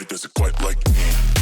nobody does it quite like me.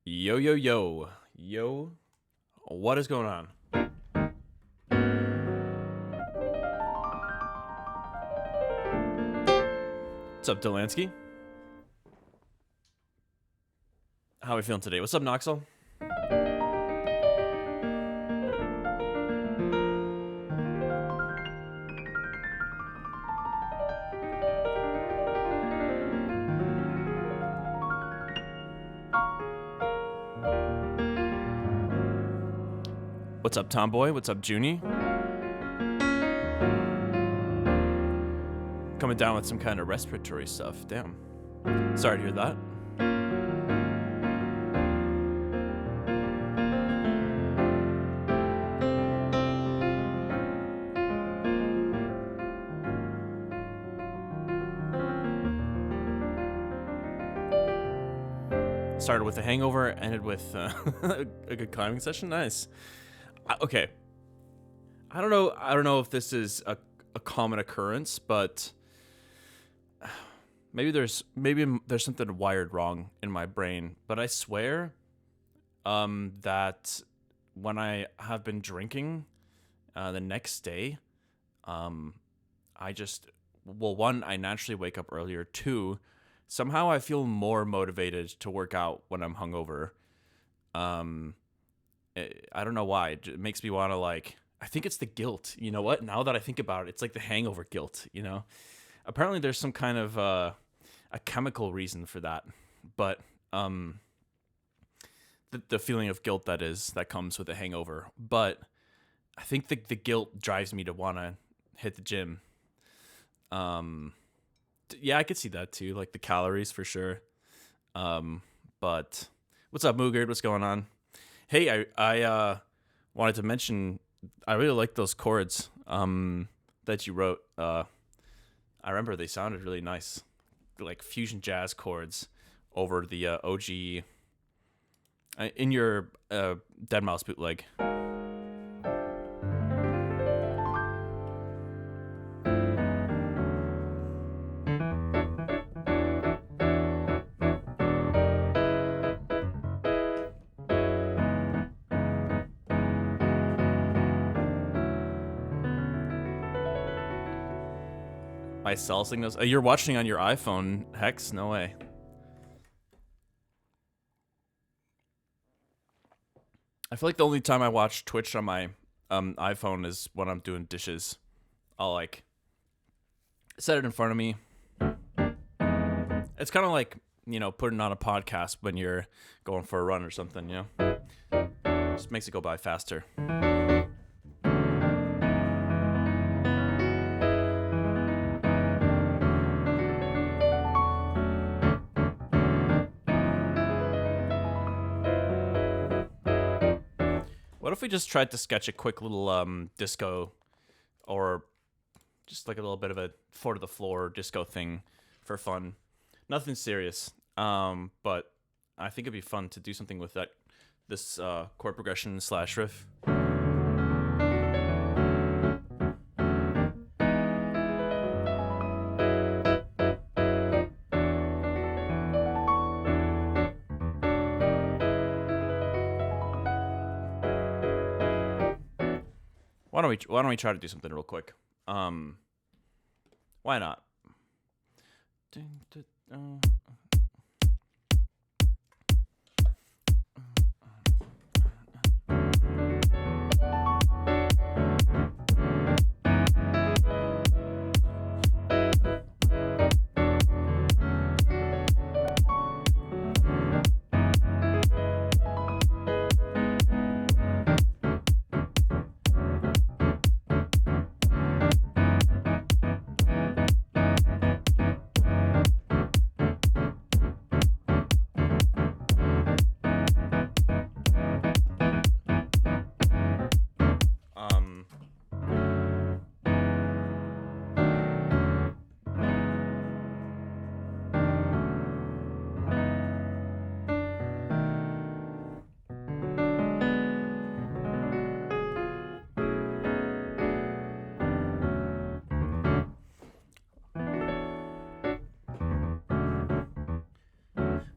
Yo, yo, yo. Yo, what is going on? What's up, Delansky? How are we feeling today? What's up, Noxel? What's up, Tomboy? What's up, Junie? Coming down with some kind of respiratory stuff. Damn. Sorry to hear that. Started with a hangover, ended with a good climbing session. Nice. Okay. I don't know if this is a common occurrence, but maybe there's something wired wrong in my brain. But I swear, that when I have been drinking, the next day, I just one, I naturally wake up earlier. Two, somehow I feel more motivated to work out when I'm hungover. I don't know why. It makes me want to, like, I think it's the guilt. You know what? Now that I think about it, it's like the hangover guilt, you know? Apparently there's some kind of a chemical reason for that. But the feeling of guilt that comes with a hangover. But I think the guilt drives me to want to hit the gym. Yeah, I could see that too, like the calories for sure. But what's up, Moogard? What's going on? Hey, I wanted to mention I really like those chords that you wrote. I remember they sounded really nice, like fusion jazz chords over the OG in your Dead Mouse bootleg. My cell signals. You're watching on your iPhone, Hex? No way. I feel like the only time I watch Twitch on my iPhone is when I'm doing dishes. I'll like set it in front of me. It's kind of like, putting on a podcast when you're going for a run or something, Just makes it go by faster. What if we just tried to sketch a quick little disco, or just like a little bit of a four to the floor disco thing for fun? Nothing serious, but I think it'd be fun to do something with this chord progression / riff. Why don't we try to do something real quick? Why not?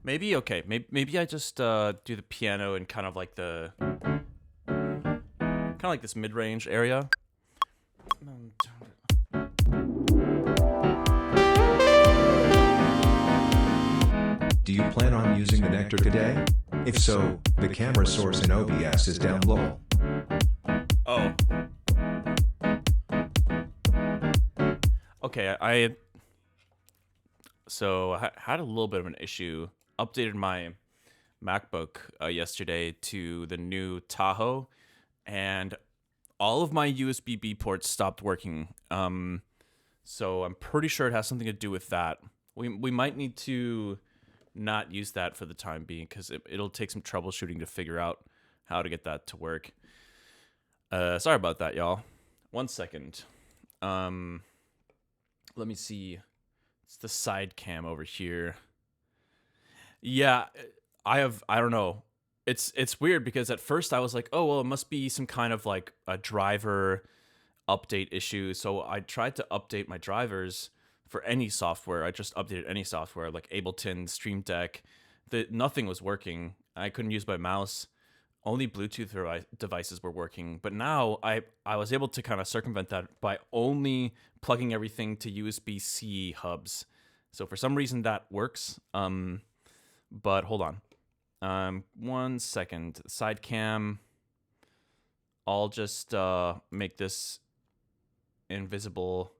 Maybe okay. Maybe I just do the piano in kind of like this mid-range area. Do you plan on using the Nectar today? If so, the camera source in OBS is down low. Oh. Okay, I had a little bit of an issue. Updated my MacBook yesterday to the new Tahoe, and all of my USB-B ports stopped working. So I'm pretty sure it has something to do with that. We might need to not use that for the time being because it'll take some troubleshooting to figure out how to get that to work. Sorry about that, y'all. 1 second. Let me see. It's the side cam over here. Yeah, I don't know. It's weird because at first I was like, oh, well, it must be some kind of like a driver update issue. So I tried to update my drivers for any software. I just updated any software like Ableton, Stream Deck. Nothing was working. I couldn't use my mouse. Only Bluetooth devices were working. But now I was able to kind of circumvent that by only plugging everything to USB-C hubs. So for some reason that works. But hold on. 1 second. Side cam. I'll just make this invisible.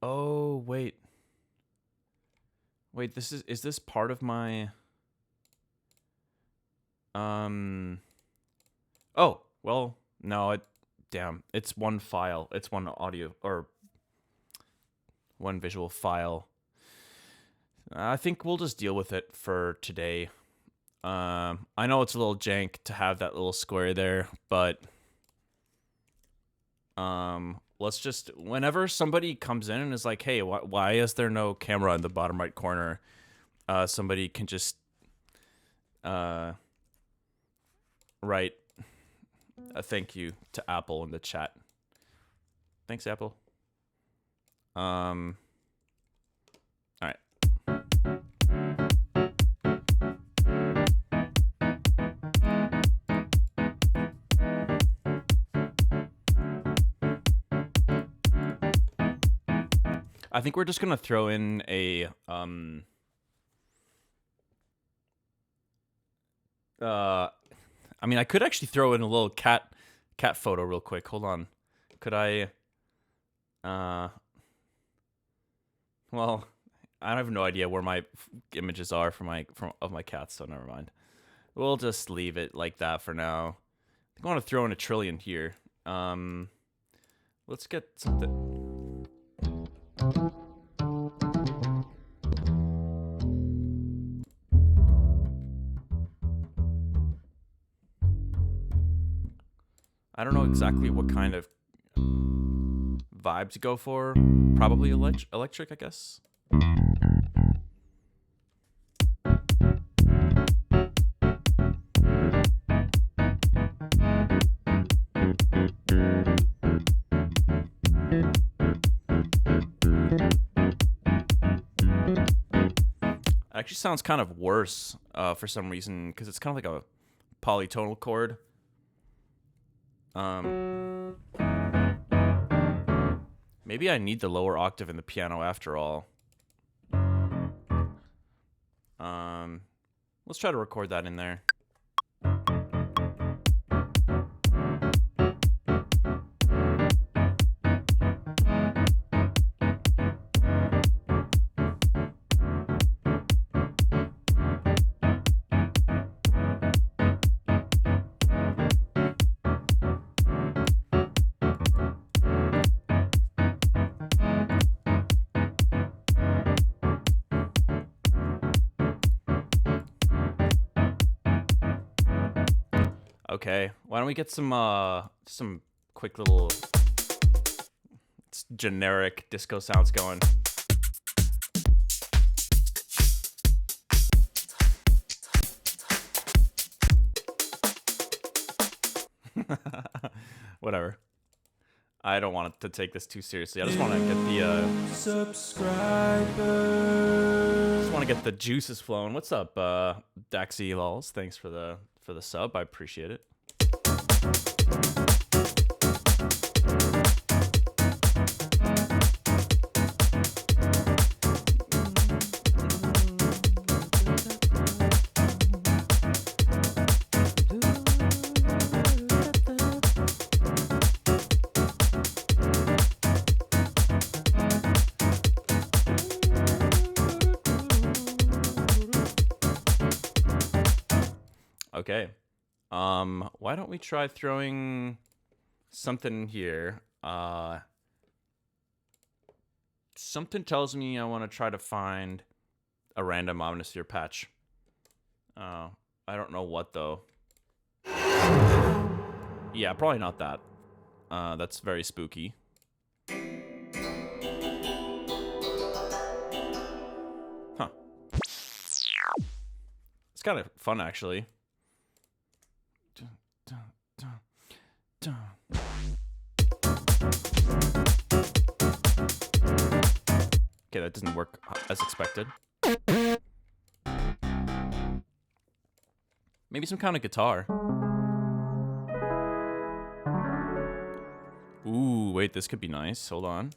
Oh, wait. Wait, is this part of my Oh, well, no, damn. It's one file. It's one audio or one visual file. I think we'll just deal with it for today. I know it's a little jank to have that little square there, but let's just, whenever somebody comes in and is like, hey, why is there no camera in the bottom right corner? Somebody can just write a thank you to Apple in the chat. Thanks, Apple. All right. I think we're just gonna throw in a I mean, I could actually throw in a little cat photo real quick. Hold on. Could I well, I have no idea where my images are of my cats, so never mind. We'll just leave it like that for now. I think I want to throw in a trillion here. Let's get something. I don't know exactly what kind of vibe to go for. Probably electric, I guess. It actually sounds kind of worse for some reason because it's kind of like a polytonal chord. Maybe I need the lower octave in the piano after all. Let's try to record that in there. Okay, why don't we get some quick little generic disco sounds going. Whatever. I don't want to take this too seriously. I just want to get the just want to get the juices flowing. What's up, Daxy Lols? Thanks for the sub. I appreciate it. Okay. Why don't we try throwing something here? Something tells me I want to try to find a random Omnisphere patch. I don't know what though. Yeah, probably not that. That's very spooky. Huh. It's kind of fun actually. Okay, that doesn't work as expected. Maybe some kind of guitar. Ooh, wait, this could be nice. Hold on.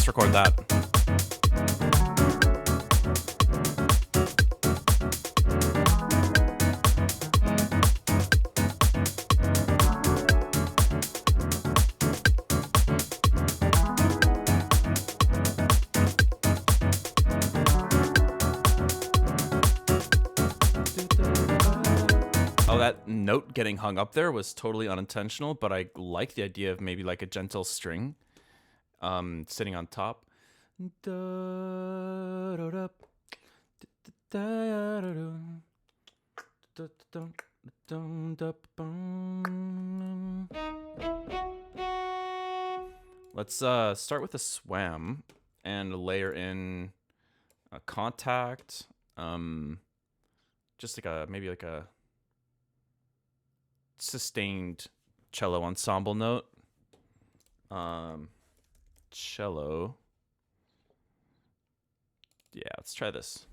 Record that. Oh, that note getting hung up there was totally unintentional, but I like the idea of maybe like a gentle string. Sitting on top. Let's start with a swam and layer in a contact. Just like maybe like a sustained cello ensemble note. Cello. Yeah, let's try this.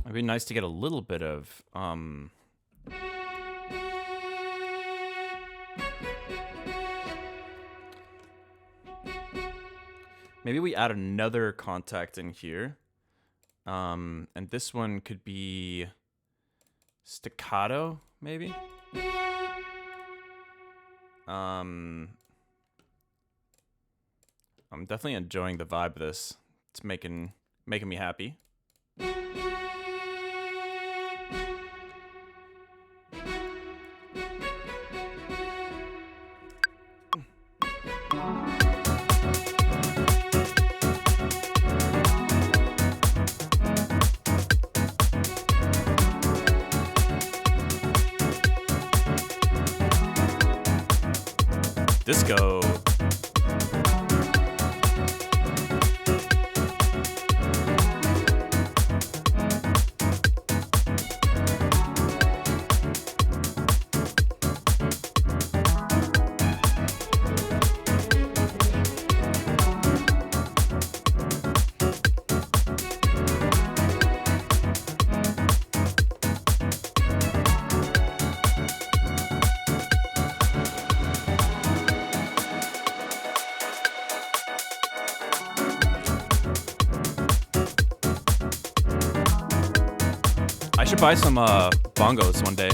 It'd be nice to get a little bit of maybe we add another contact in here. And this one could be staccato, maybe. I'm definitely enjoying the vibe of this. It's making me happy. Disco. I should buy some bongos one day.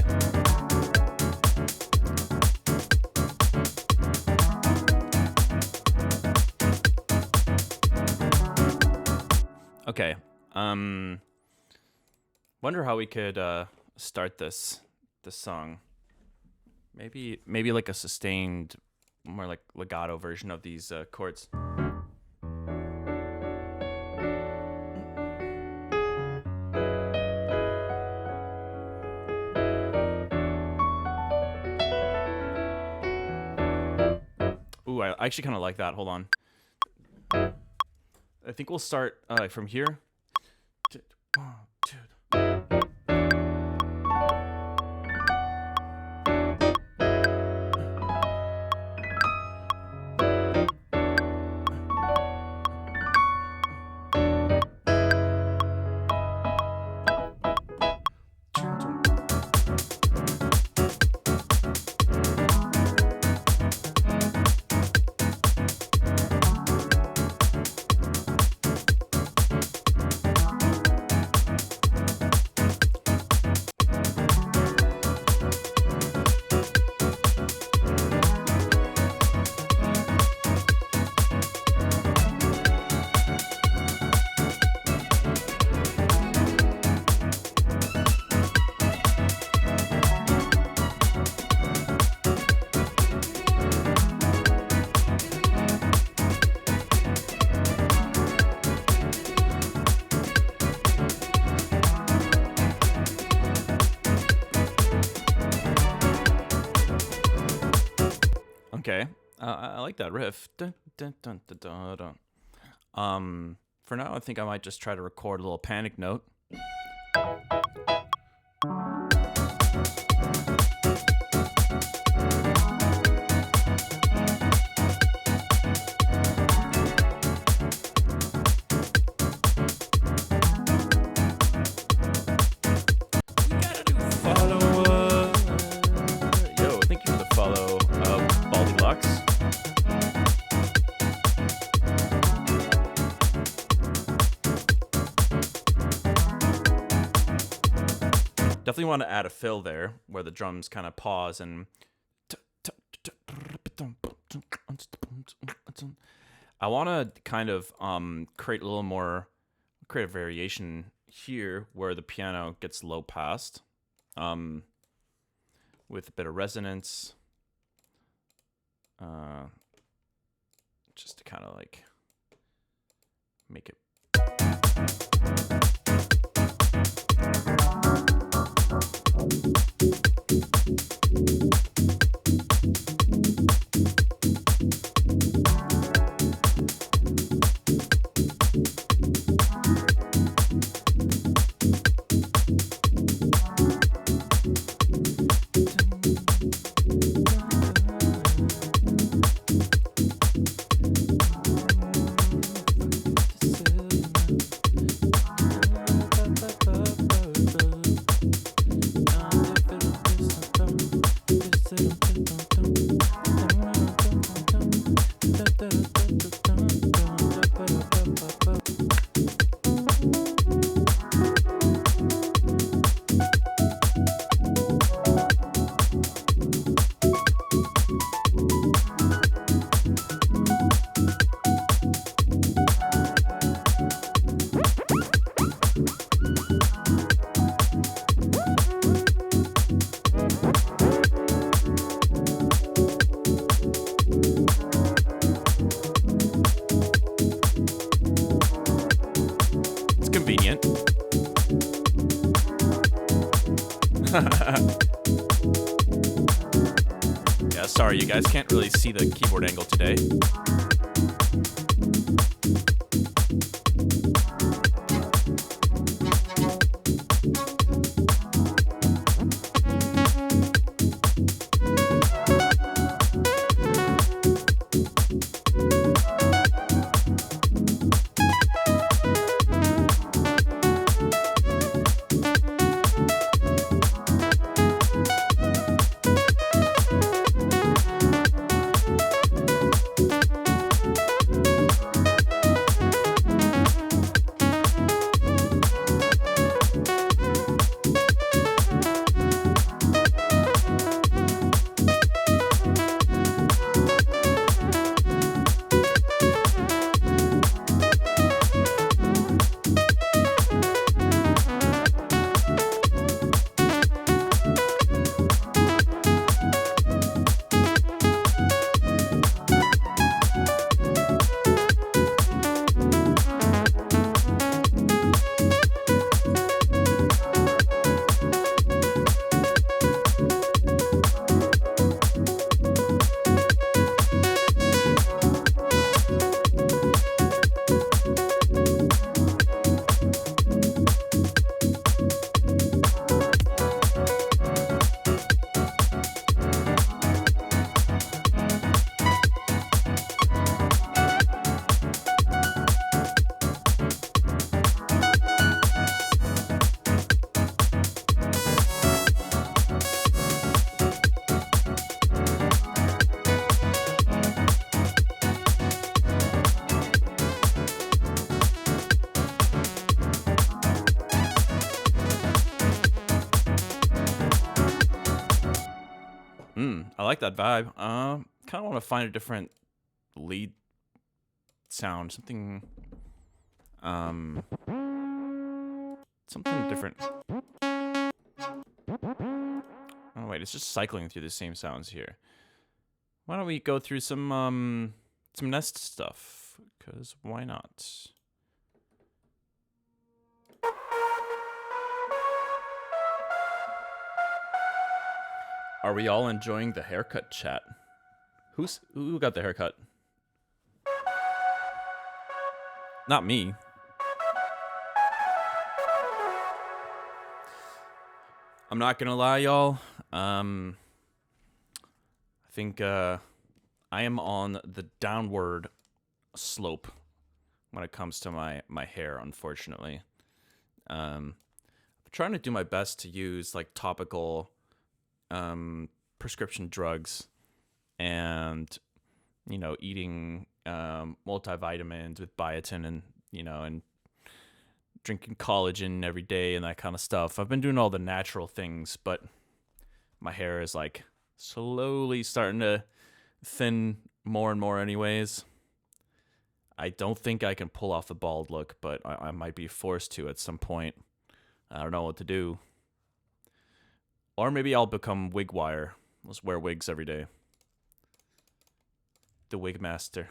Okay. Wonder how we could start this song. Maybe like a sustained, more like legato version of these chords. Ooh, I actually kind of like that. Hold on. I think we'll start from here. 1, 2. Okay, I like that riff. Dun, dun, dun, dun, dun, dun. For now, I think I might just try to record a little panic note. Definitely want to add a fill there where the drums kind of pause and I want to kind of create a variation here where the piano gets low passed with a bit of resonance just to kind of like make it convenient. Yeah, sorry, you guys can't really see the keyboard angle today. I like that vibe. Kind of want to find a different lead sound, something different. Oh wait, it's just cycling through the same sounds here. Why don't we go through some Nest stuff? Cause why not? Are we all enjoying the haircut chat? Who got the haircut? Not me. I'm not gonna lie, y'all. I think I am on the downward slope when it comes to my hair, unfortunately. I'm trying to do my best to use like topical prescription drugs and eating multivitamins with biotin and and drinking collagen every day and that kind of stuff. I've been doing all the natural things, but my hair is like slowly starting to thin more and more anyways. I don't think I can pull off the bald look, but I might be forced to at some point. I don't know what to do. Or maybe I'll become wig wire. Let's wear wigs every day. The wig master.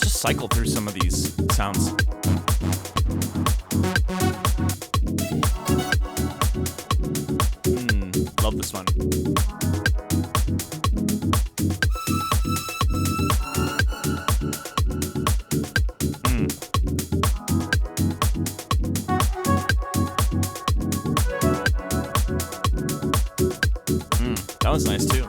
Cycle through some of these sounds. Love this one. That was nice too.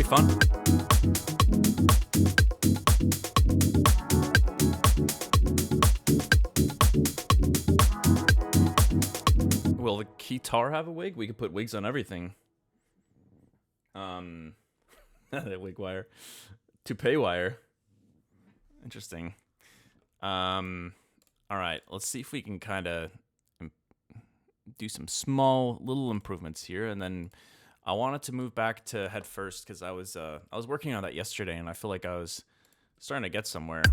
Fun. Will the guitar have a wig? We could put wigs on everything. That wig wire. Toupee wire. Interesting. All right, let's see if we can kind of do some small little improvements here, and then I wanted to move back to head first because I was working on that yesterday, and I feel like I was starting to get somewhere.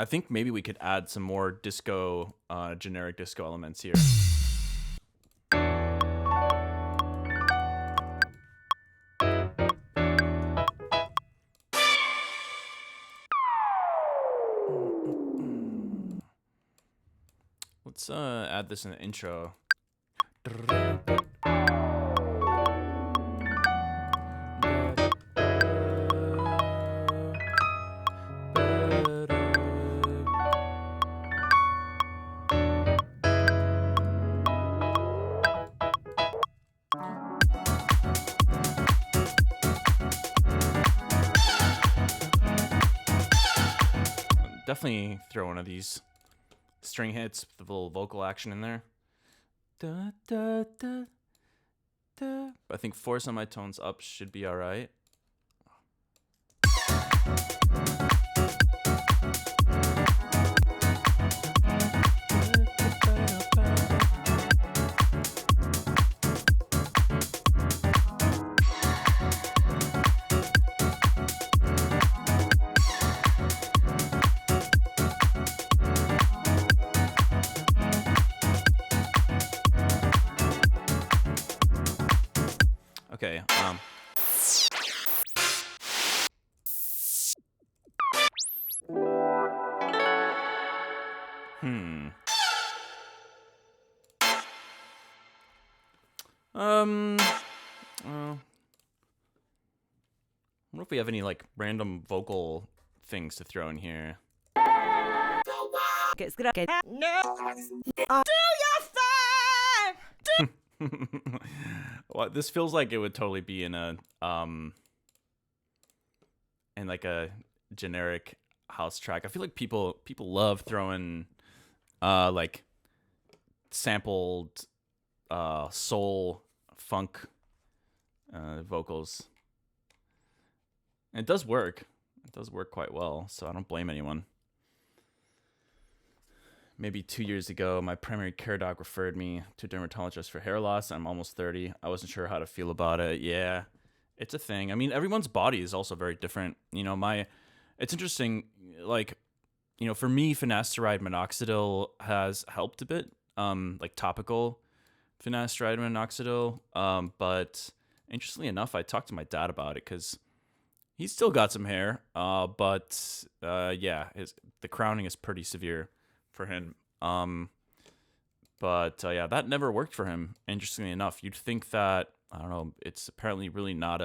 I think maybe we could add some more disco, generic disco elements here. Let's add this in the intro. Definitely throw one of these string hits with a little vocal action in there. Da, da, da, da. I think 4 semitones up should be all right. Okay. I wonder if we have any like random vocal things to throw in here. Well, this feels like it would totally be in a in like a generic house track. I feel like people love throwing like sampled soul funk vocals. And it does work. It does work quite well, so I don't blame anyone. Maybe 2 years ago, my primary care doc referred me to a dermatologist for hair loss. I'm almost 30. I wasn't sure how to feel about it. Yeah, it's a thing. I mean, everyone's body is also very different. You know, it's interesting, like, you know, for me, finasteride minoxidil has helped a bit, like topical finasteride minoxidil. But interestingly enough, I talked to my dad about it because he's still got some hair. But yeah, the crowning is pretty severe for him. But yeah, that never worked for him. Interestingly enough, you'd think that, I don't know, it's apparently really not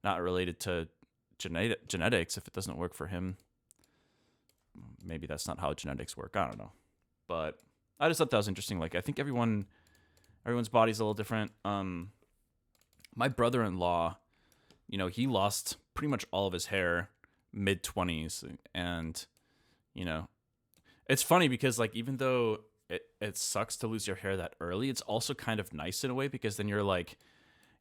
related to genetics if it doesn't work for him. Maybe that's not how genetics work. I don't know. But I just thought that was interesting. Like, I think everyone's body's a little different. My brother-in-law, you know, he lost pretty much all of his hair mid-20s, and, you know, it's funny because, like, even though it sucks to lose your hair that early, it's also kind of nice in a way, because then you're like,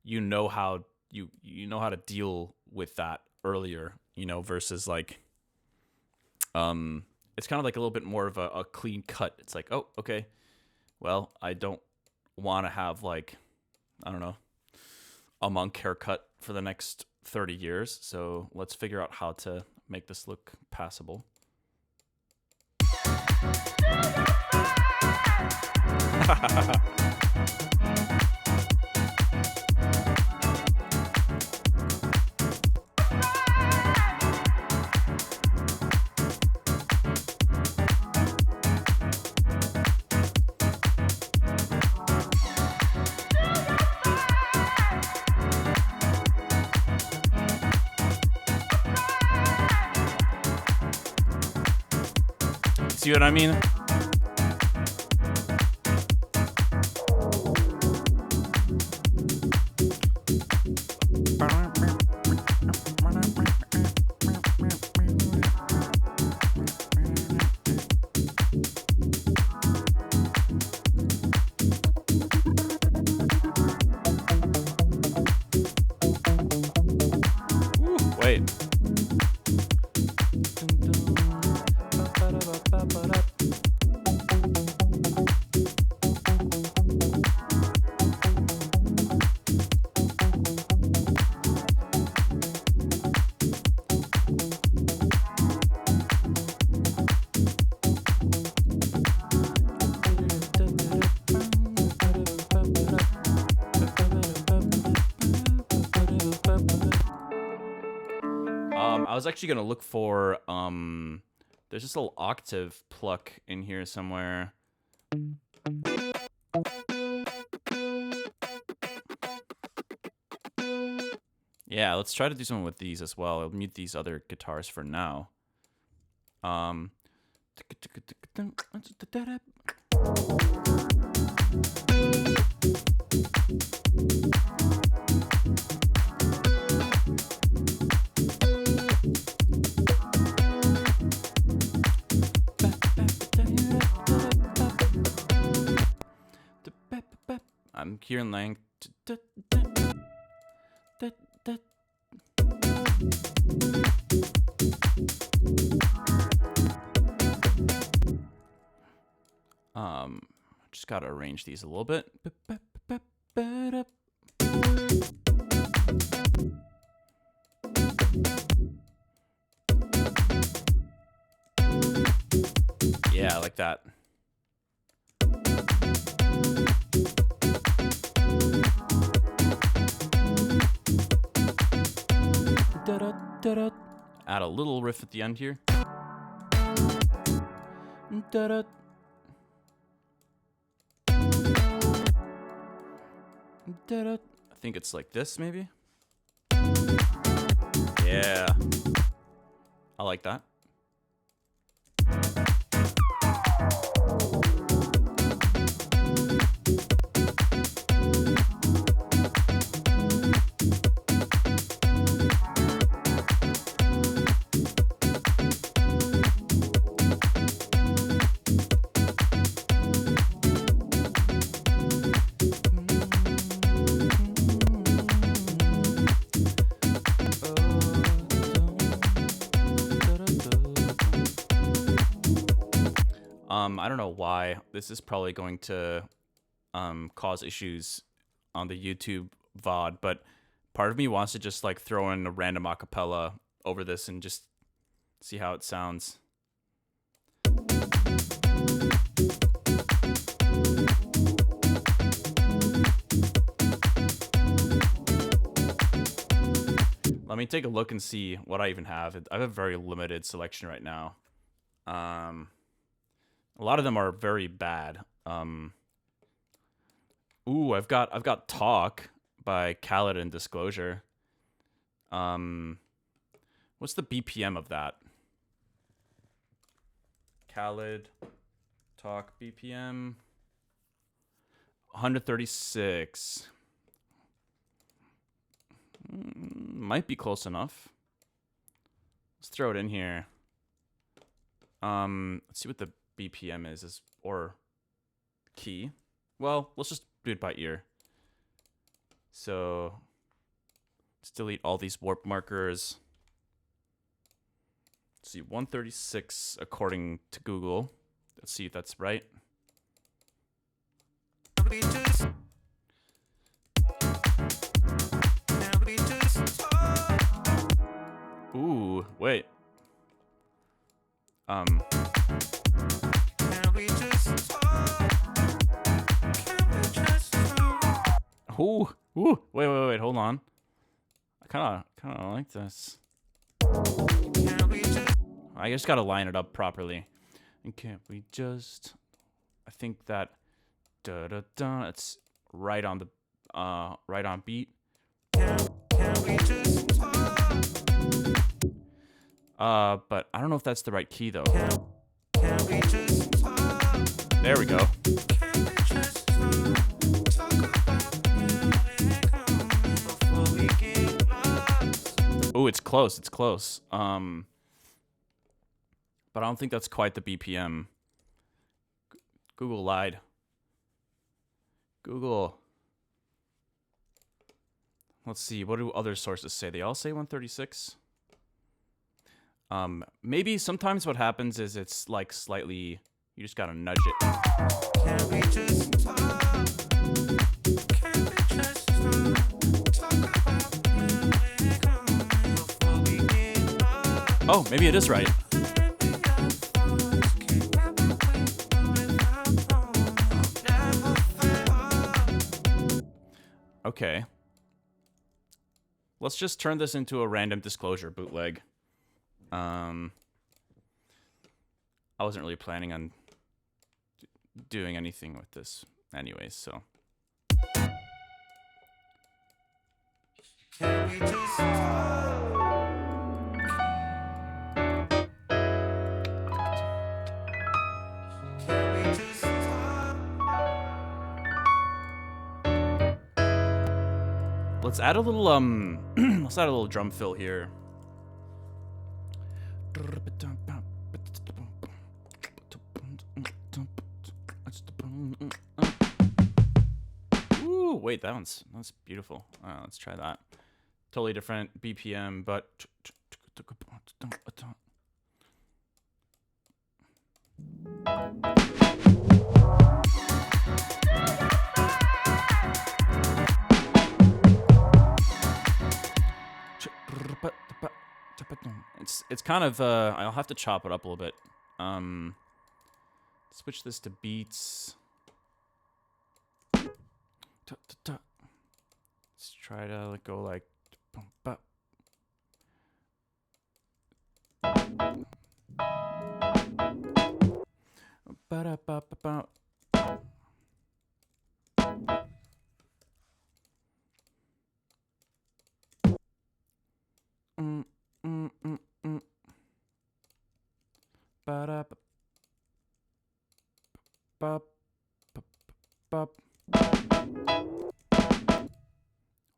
you know how to deal with that earlier, you know, versus like, it's kind of like a little bit more of a clean cut. It's like, oh, okay, well, I don't want to have, like, I don't know, a monk haircut for the next 30 years, so let's figure out how to make this look passable. See what I mean? was actually gonna look for there's this little octave pluck in here somewhere. Yeah, let's try to do something with these as well. I'll mute these other guitars for now. I'm hearing like just gotta arrange these a little bit. Yeah, like that. Add a little riff at the end here. I think it's like this, maybe. Yeah, I like that. I don't know why. This is probably going to cause issues on the YouTube VOD, but part of me wants to just like throw in a random acapella over this and just see how it sounds. Let me take a look and see what I even have. I have a very limited selection right now. A lot of them are very bad. Ooh, I've got Talk by Khaled and Disclosure. What's the BPM of that? Khaled, Talk BPM 136. Might be close enough. Let's throw it in here. Let's see what the BPM is or key. Well, let's just do it by ear. So let's delete all these warp markers. Let's see, 136 according to Google. Let's see if that's right. Ooh, wait. Ooh, wait, hold on. I kind of like this. I just gotta line it up properly. And can't we just? I think that it's right on the right on beat. But I don't know if that's the right key though. There we go. Oh, it's close. It's close. But I don't think that's quite the BPM. Google lied. Google. Let's see. What do other sources say? They all say 136. Maybe sometimes what happens is it's like slightly. You just gotta nudge it. Can we just talk? Can we just talk about where we're going before we get lost? Oh, maybe it is right. Okay. Let's just turn this into a random Disclosure bootleg. I wasn't really planning on doing anything with this anyways, so. Can we just talk? Can we just talk? Let's add a little let's add a little drum fill here. Ooh, wait, that's beautiful. Let's try that. Totally different BPM, but it's kind of I'll have to chop it up a little bit. Switch this to beats. Let's try to go like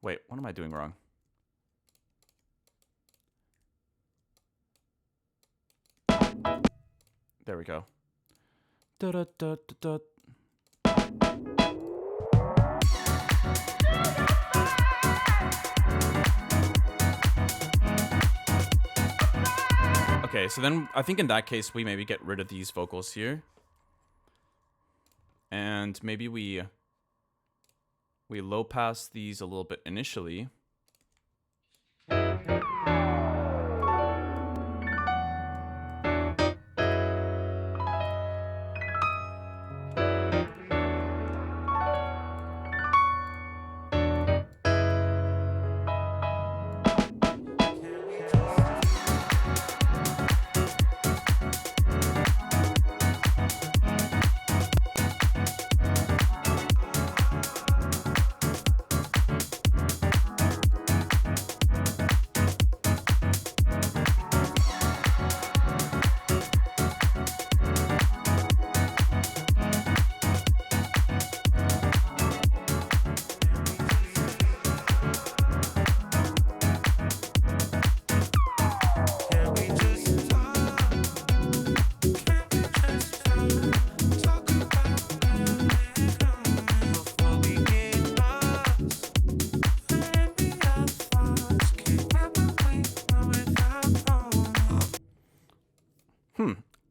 Wait, what am I doing wrong? There we go. Okay, so then I think in that case we maybe get rid of these vocals here. And maybe we low pass these a little bit initially.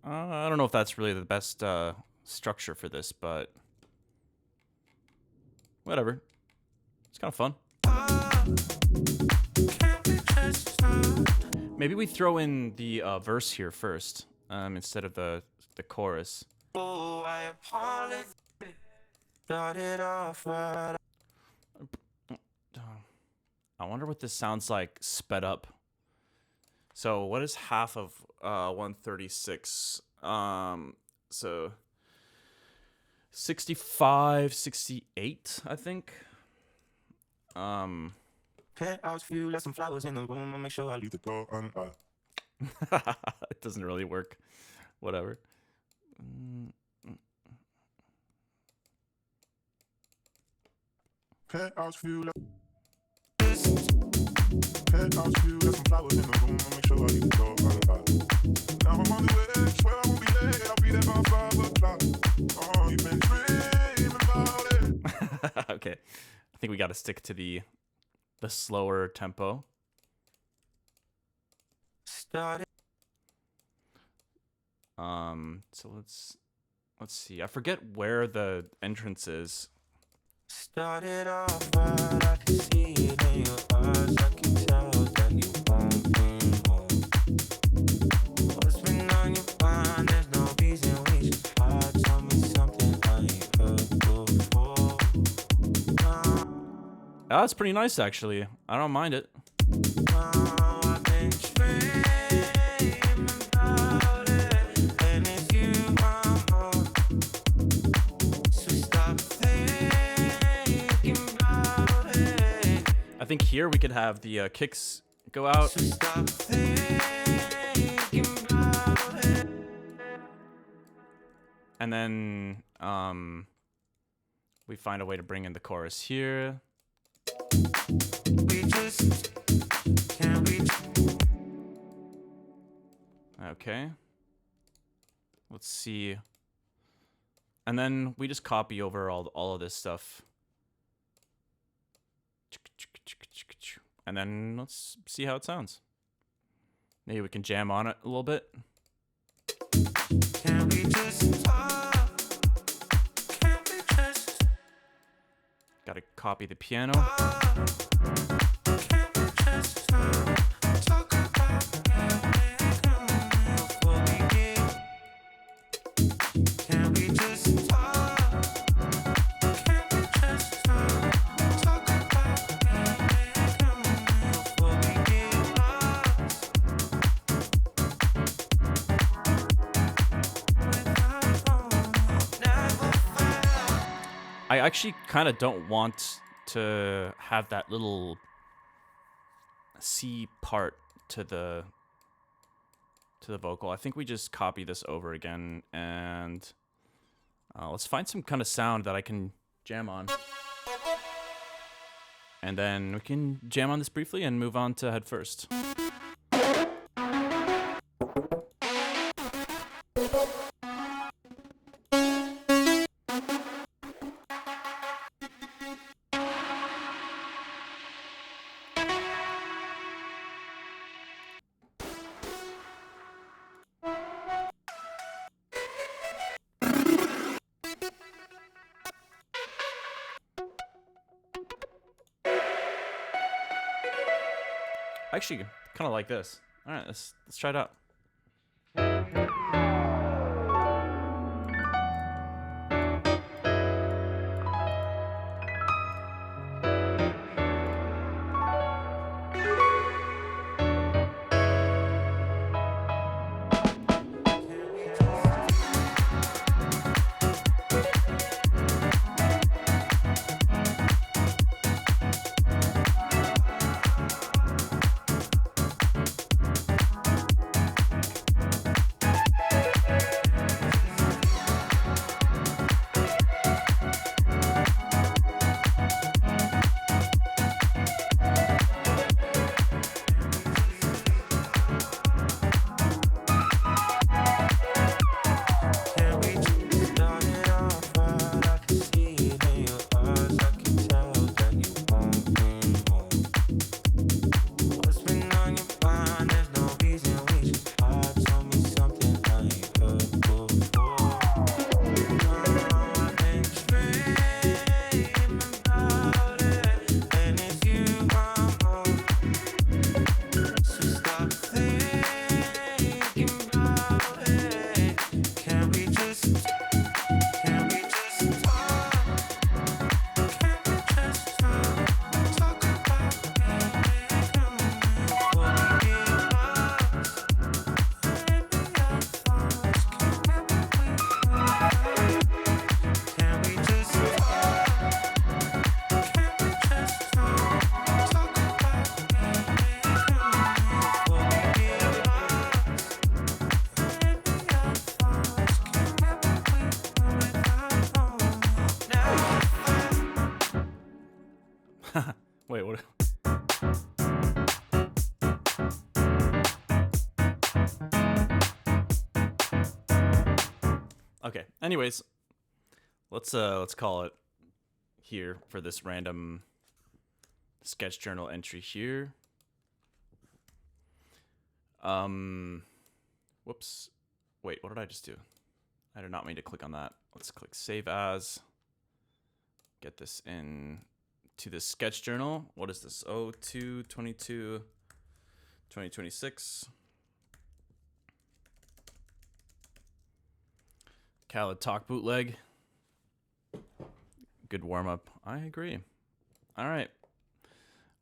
I don't know if that's really the best structure for this, but whatever. It's kind of fun. Maybe we throw in the verse here first instead of the chorus. Oh, I apologize. Started off right. I wonder what this sounds like sped up. So what is half of 136? So 65, 68, I think. Penthouse view, left some flowers in the room. I'll make sure I leave the door unlocked. It doesn't really work. Whatever. Penthouse view, penthouse view, left some flowers in the room. I'll make sure I leave the door unlocked. Now I'm on the way, swear I won't be late. I'll be there by 5 o'clock. Oh, you've been dreaming about it. Okay. I think we got to stick to the slower tempo. Started. So let's see. I forget where the entrance is. Started off right, I can see it in your eyes. I can tell that you won't bring home. What's been on your mind? There's no reason we should hide. Tell me something I ain't heard before. That's pretty nice, actually. I don't mind it. I've been dreaming think here we could have the kicks go out. Stop thinking about it. And then we find a way to bring in the chorus here. We just can't reach. Okay. Let's see. And then we just copy over all of this stuff. And then let's see how it sounds. Maybe we can jam on it a little bit. Can we just talk? Can we just Gotta copy the piano. talk? Can we just talk about everything before we begin? Can we just talk? Can we just talk about everything before we get lost? I actually kind of don't want to have that little C part to the vocal. I think we just copy this over again, and let's find some kind of sound that I can jam on. And then we can jam on this briefly and move on to head first. I actually kind of like this. All right, let's try it out. Can we just start it off right? I can see it in your eyes. I can tell that you want me more. What's been on your mind? There's no reason we should hide. Tell me something I ain't heard before. I've been dreaming about it, and it's you I'm on. So stop thinking about it. Can we just talk? Can we just talk about everything before we get lost? Maybe our thoughts can never be right. Can we just talk? Can we just talk about everything before we get lost? Maybe our thoughts can never be without now. Wait, what? Okay. Anyways, let's call it here for this random sketch journal entry here. Whoops. Wait, what did I just do? I did not mean to click on that. Let's click save as. Get this in to the sketch journal. What is this? 02/22 2026. Khaled Talk bootleg. Good warm up. I agree. All right.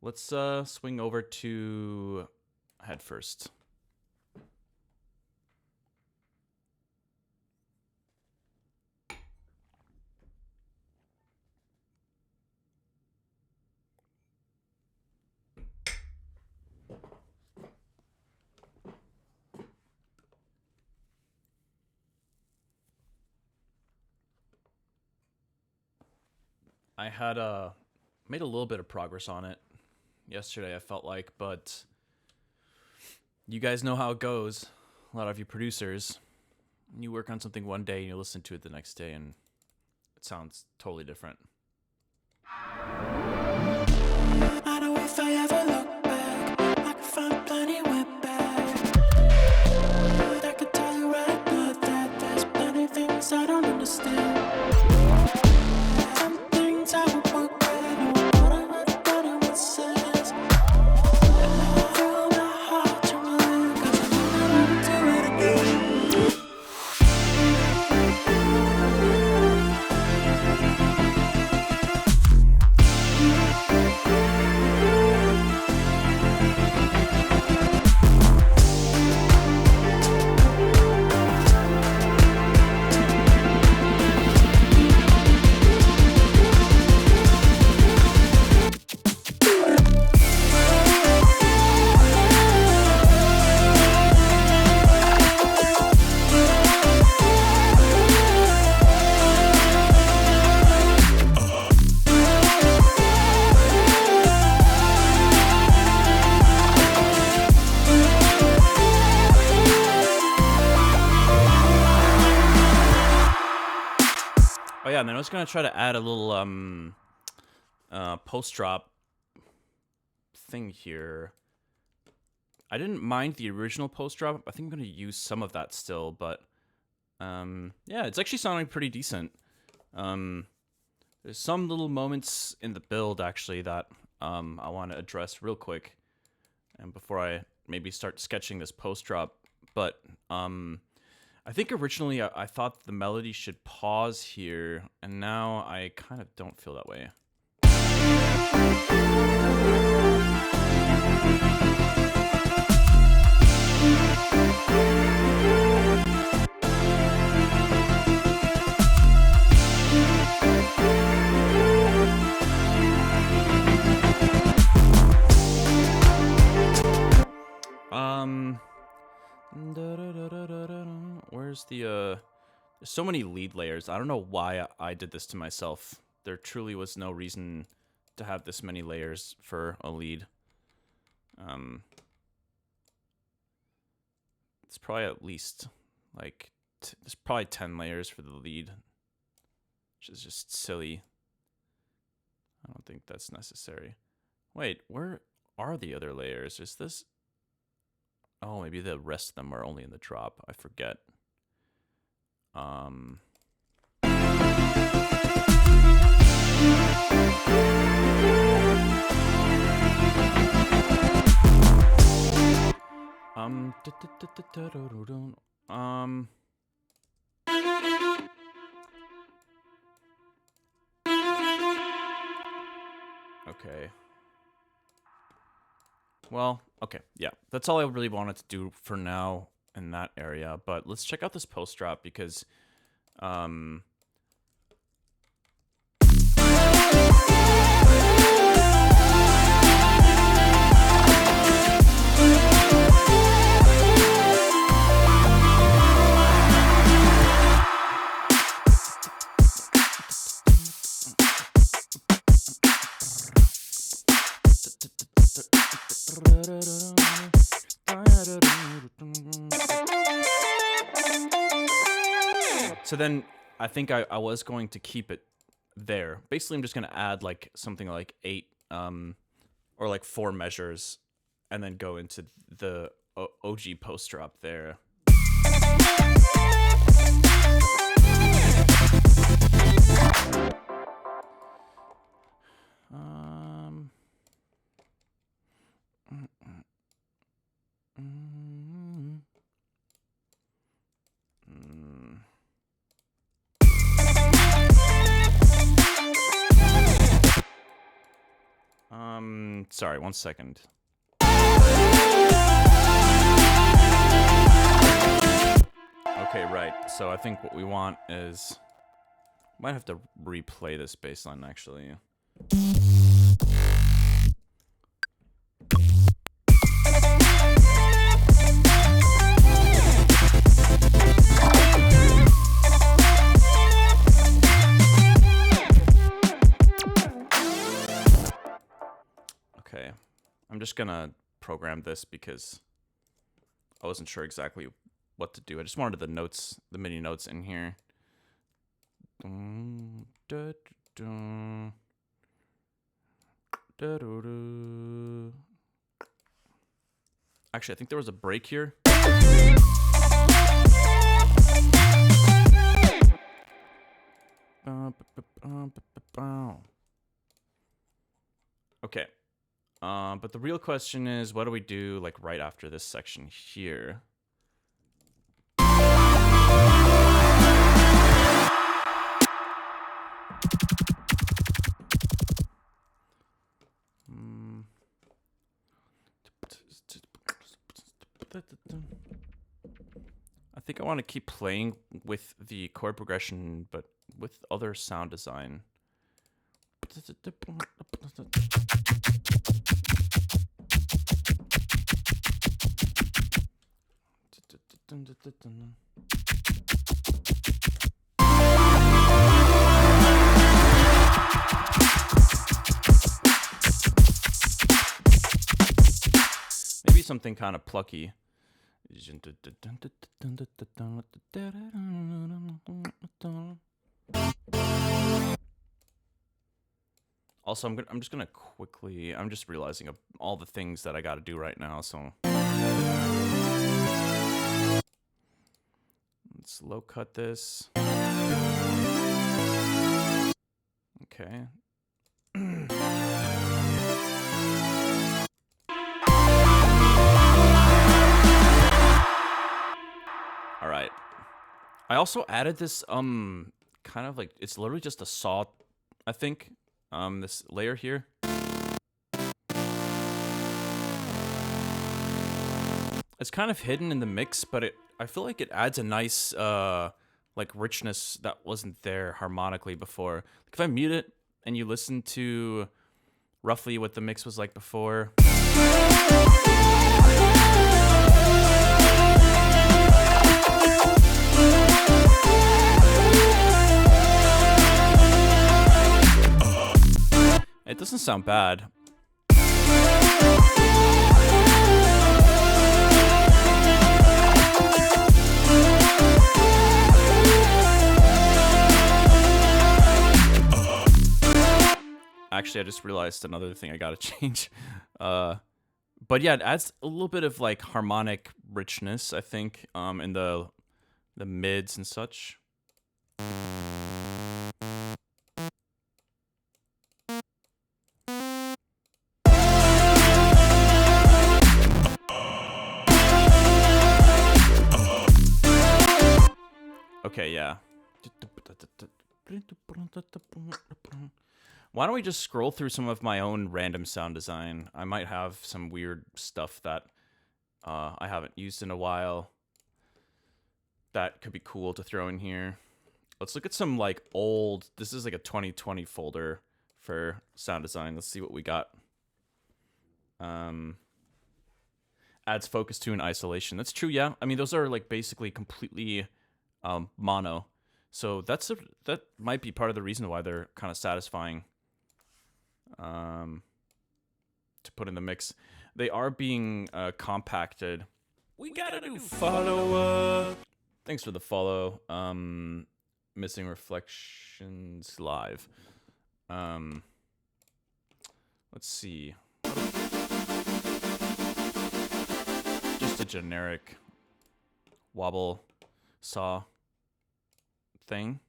Let's swing over to head first. I had made a little bit of progress on it yesterday, I felt like, but you guys know how it goes. A lot of you producers, you work on something one day and you listen to it the next day and it sounds totally different. I know if I ever look back, I can find plenty went back. But I can tell you right now that there's plenty things I don't understand. Some things I would forget, and what I would have done in what sense. And I feel my heart trembling, 'cause I know that I would do it again. Oh yeah, and then I was gonna try to add a little post drop thing here. I didn't mind the original post drop. I think I'm gonna use some of that still, but yeah, it's actually sounding pretty decent. There's some little moments in the build actually that I want to address real quick, and before I maybe start sketching this post drop. But I think originally I thought the melody should pause here, and now I kind of don't feel that way. Where's the there's so many lead layers. I don't know why I did this to myself. There truly was no reason to have this many layers for a lead. It's probably at least like there's probably 10 layers for the lead, which is just silly. I don't think that's necessary. Wait, where are the other layers? Is this? Oh, maybe the rest of them are only in the drop. I forget. Okay. Well, okay, yeah. That's all I really wanted to do for now in that area. But let's check out this post drop because so then I think I was going to keep it there. Basically, I'm just going to add like something like 8 or like 4 measures and then go into the OG post drop there. Sorry, 1 second. Okay, right. So I think what we want is... Might have to replay this bass line, actually. I'm just gonna program this because I wasn't sure exactly what to do. I just wanted the notes, the MIDI notes in here. Actually, I think there was a break here. Okay. But the real question is, what do we do like right after this section here? I think I want to keep playing with the chord progression, but with other sound design. Maybe something kind of plucky. Also, I'm just gonna quickly. I'm just realizing all the things that I got to do right now. So let's low cut this. Okay. All right. I also added this kind of like, it's literally just a saw, I think. This layer here. It's kind of hidden in the mix, but I feel like it adds a nice like richness that wasn't there harmonically before. Like if I mute it and you listen to roughly what the mix was like before. It doesn't sound bad. Actually, I just realized another thing I gotta change. But yeah, it adds a little bit of like harmonic richness, I think, in the mids and such. Okay, yeah. Why don't we just scroll through some of my own random sound design? I might have some weird stuff that I haven't used in a while that could be cool to throw in here. Let's look at some like old, this is like a 2020 folder for sound design. Let's see what we got. Adds focus to an isolation. That's true, yeah. I mean, those are like basically completely mono. So that might be part of the reason why they're kind of satisfying to put in the mix. They are being compacted. We got a new follow-up. Thanks for the follow. Missing Reflections Live. Let's see. Just a generic wobble saw thing.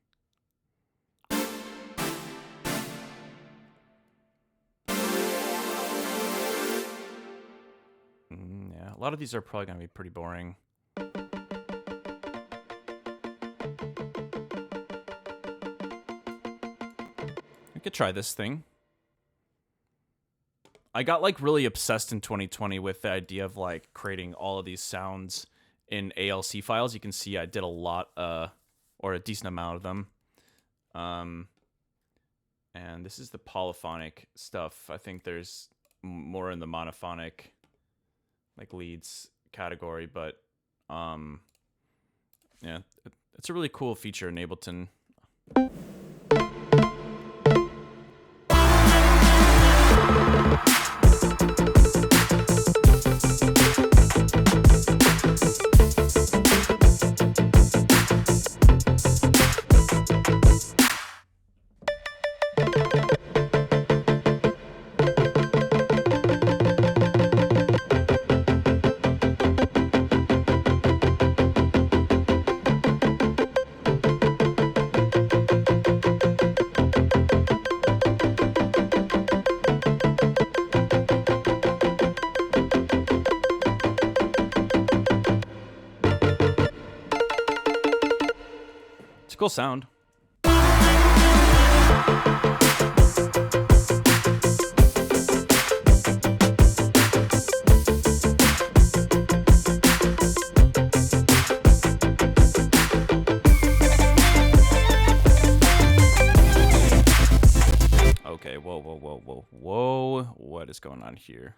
Yeah, a lot of these are probably going to be pretty boring. I could try this thing. I got like really obsessed in 2020 with the idea of like creating all of these sounds in ALC files. You can see I did a lot, or a decent amount of them. And this is the polyphonic stuff. I think there's more in the monophonic, like leads category, but yeah, it's a really cool feature in Ableton. cool sound. Okay, whoa. What is going on here?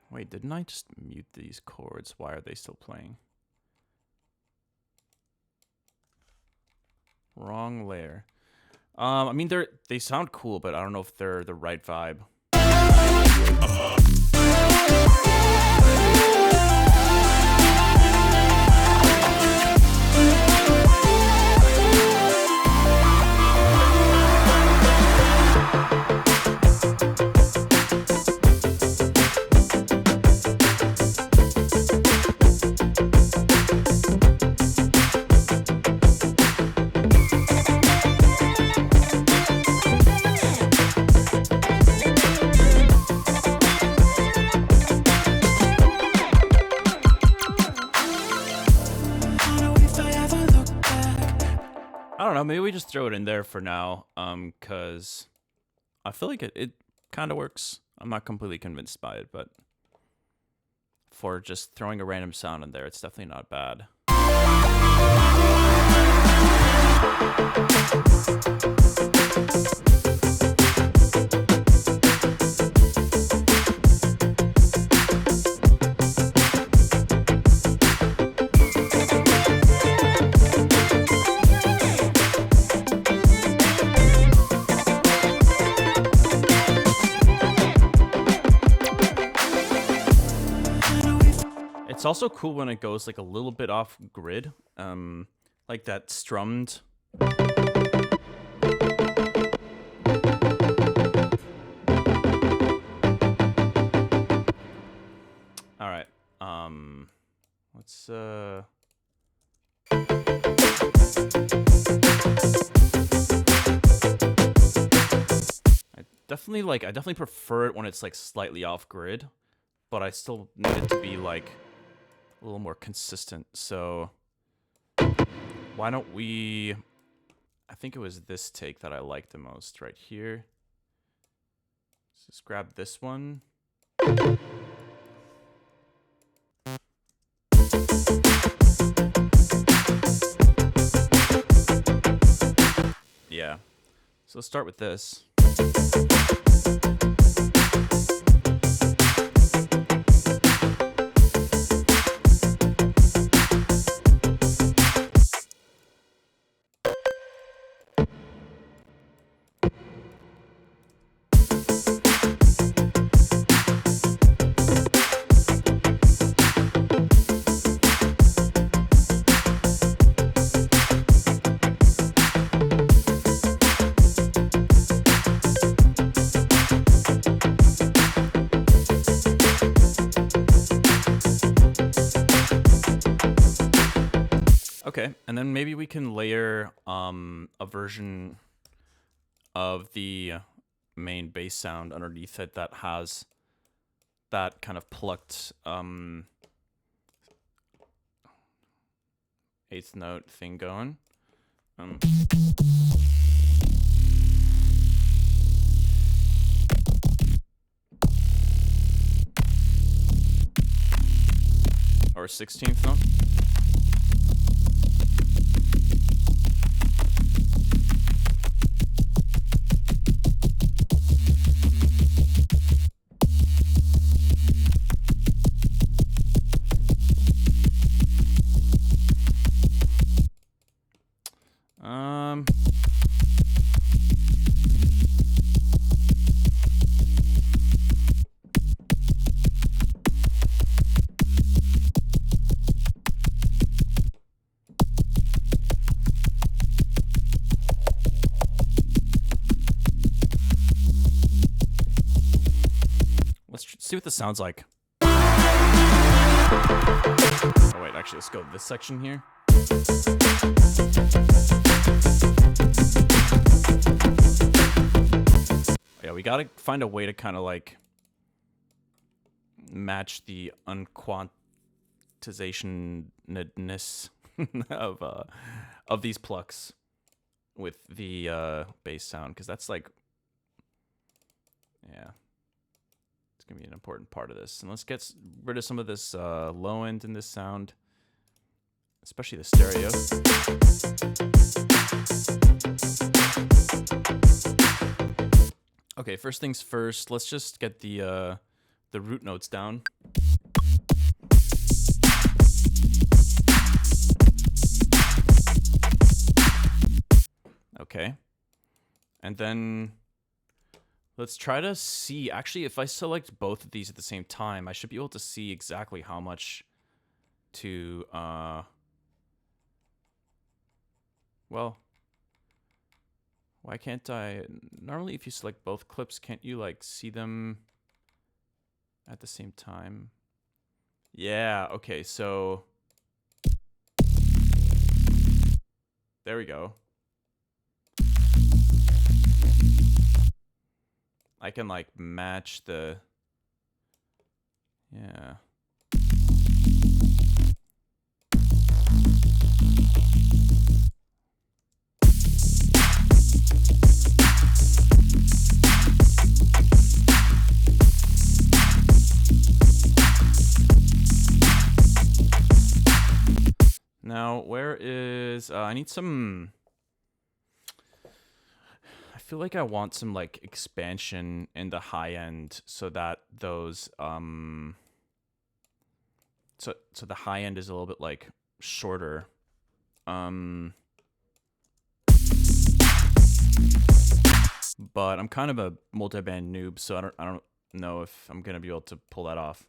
Wait, didn't I just mute these chords? Why are they still playing? Wrong layer. I mean, they sound cool, but I don't know if they're the right vibe. I don't know, maybe we just throw it in there for now, because I feel like it kind of works. I'm not completely convinced by it, but for just throwing a random sound in there, it's definitely not bad. It's also cool when it goes like a little bit off grid, like that strummed. All right, let's I definitely prefer it when it's like slightly off grid, but I still need it to be like a little more consistent. So why don't we, I think it was this take that I liked the most right here. Let's just grab this one. Yeah, so let's start with this. Okay, and then maybe we can layer a version of the main bass sound underneath it that has that kind of plucked eighth note thing going. Or 16th note. see what this sounds like. Oh wait, actually, let's go this section here. Yeah, we gotta find a way to kind of like match the unquantizationness of these plucks with the bass sound, because that's like, yeah, it's gonna be an important part of this. And let's get rid of some of this low end in this sound, especially the stereo. Okay, first things first, let's just get the root notes down. Okay. And then let's try to see, actually, if I select both of these at the same time, I should be able to see exactly how much to, well, why can't I? Normally, if you select both clips, can't you like see them at the same time? Yeah, okay, so there we go. I can like match the, yeah. Now, where is, I need some, I feel like I want some like expansion in the high end so that those, so the high end is a little bit like shorter. But I'm kind of a multi-band noob, so I don't know if I'm gonna be able to pull that off.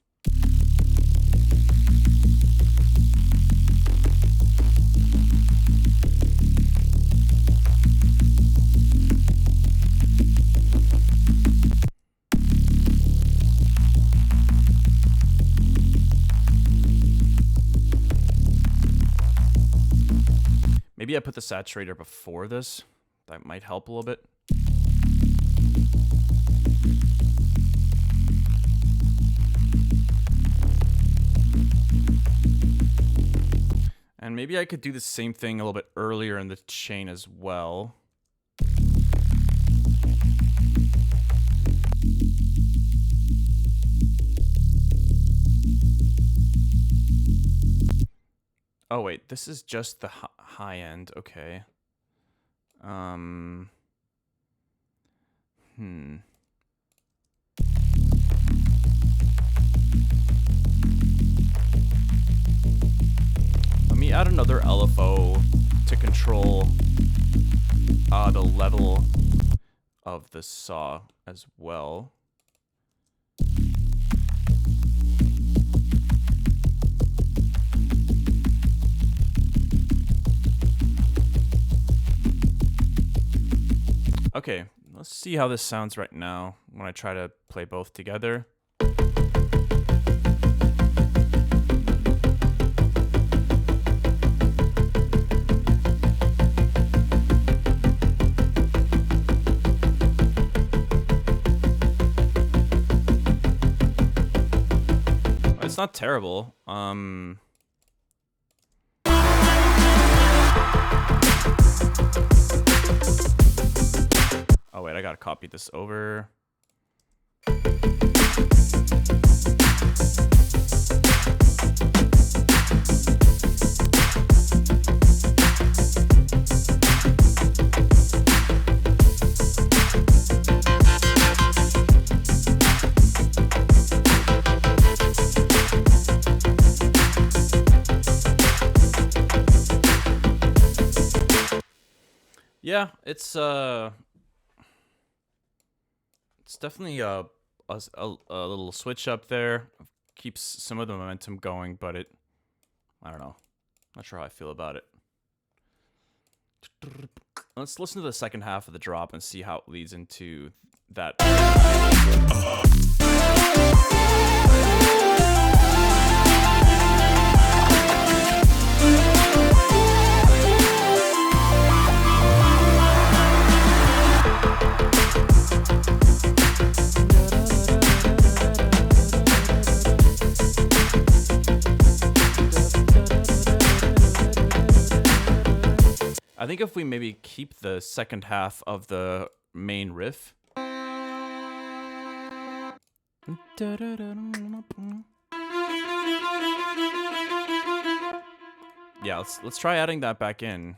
Maybe I put the saturator before this. That might help a little bit. And maybe I could do the same thing a little bit earlier in the chain as well. Oh wait, this is just the high end. Okay. Let me add another LFO to control the level of the saw as well. Okay, let's see how this sounds right now when I try to play both together. It's not terrible. Oh wait, I gotta copy this over. Yeah, it's definitely a little switch up there. Keeps some of the momentum going, but I don't know. Not sure how I feel about it. Let's listen to the second half of the drop and see how it leads into that. I think if we maybe keep the second half of the main riff. Yeah, let's try adding that back in.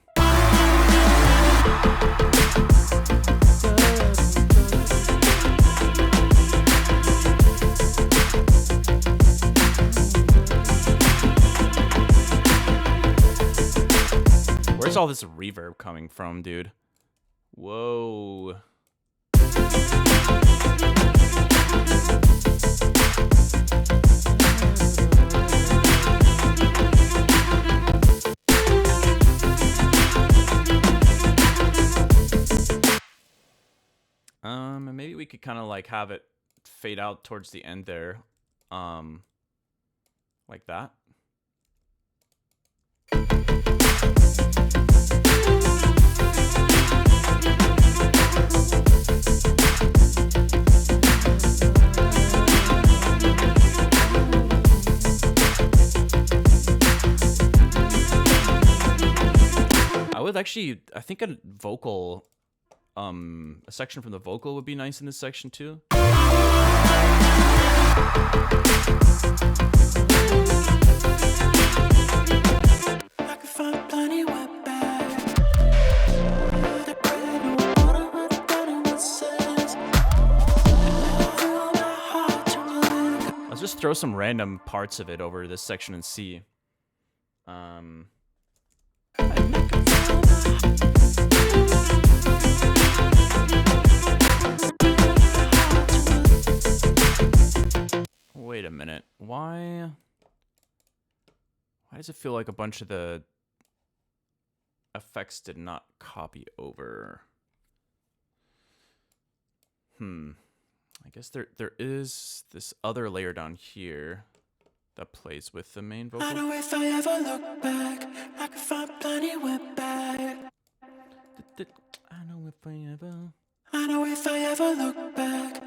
Where's all this reverb coming from, dude? Whoa. And maybe we could kind of like have it fade out towards the end there. Like that. I think a vocal, a section from the vocal would be nice in this section too. I could find plenty went back. Let's just throw some random parts of it over this section and see. Wait a minute. Why does it feel like a bunch of the effects did not copy over? I guess there is this other layer down here that plays with the main vocal. I know if I ever look back, I could find plenty went back. I know if I ever. I know if I ever look back.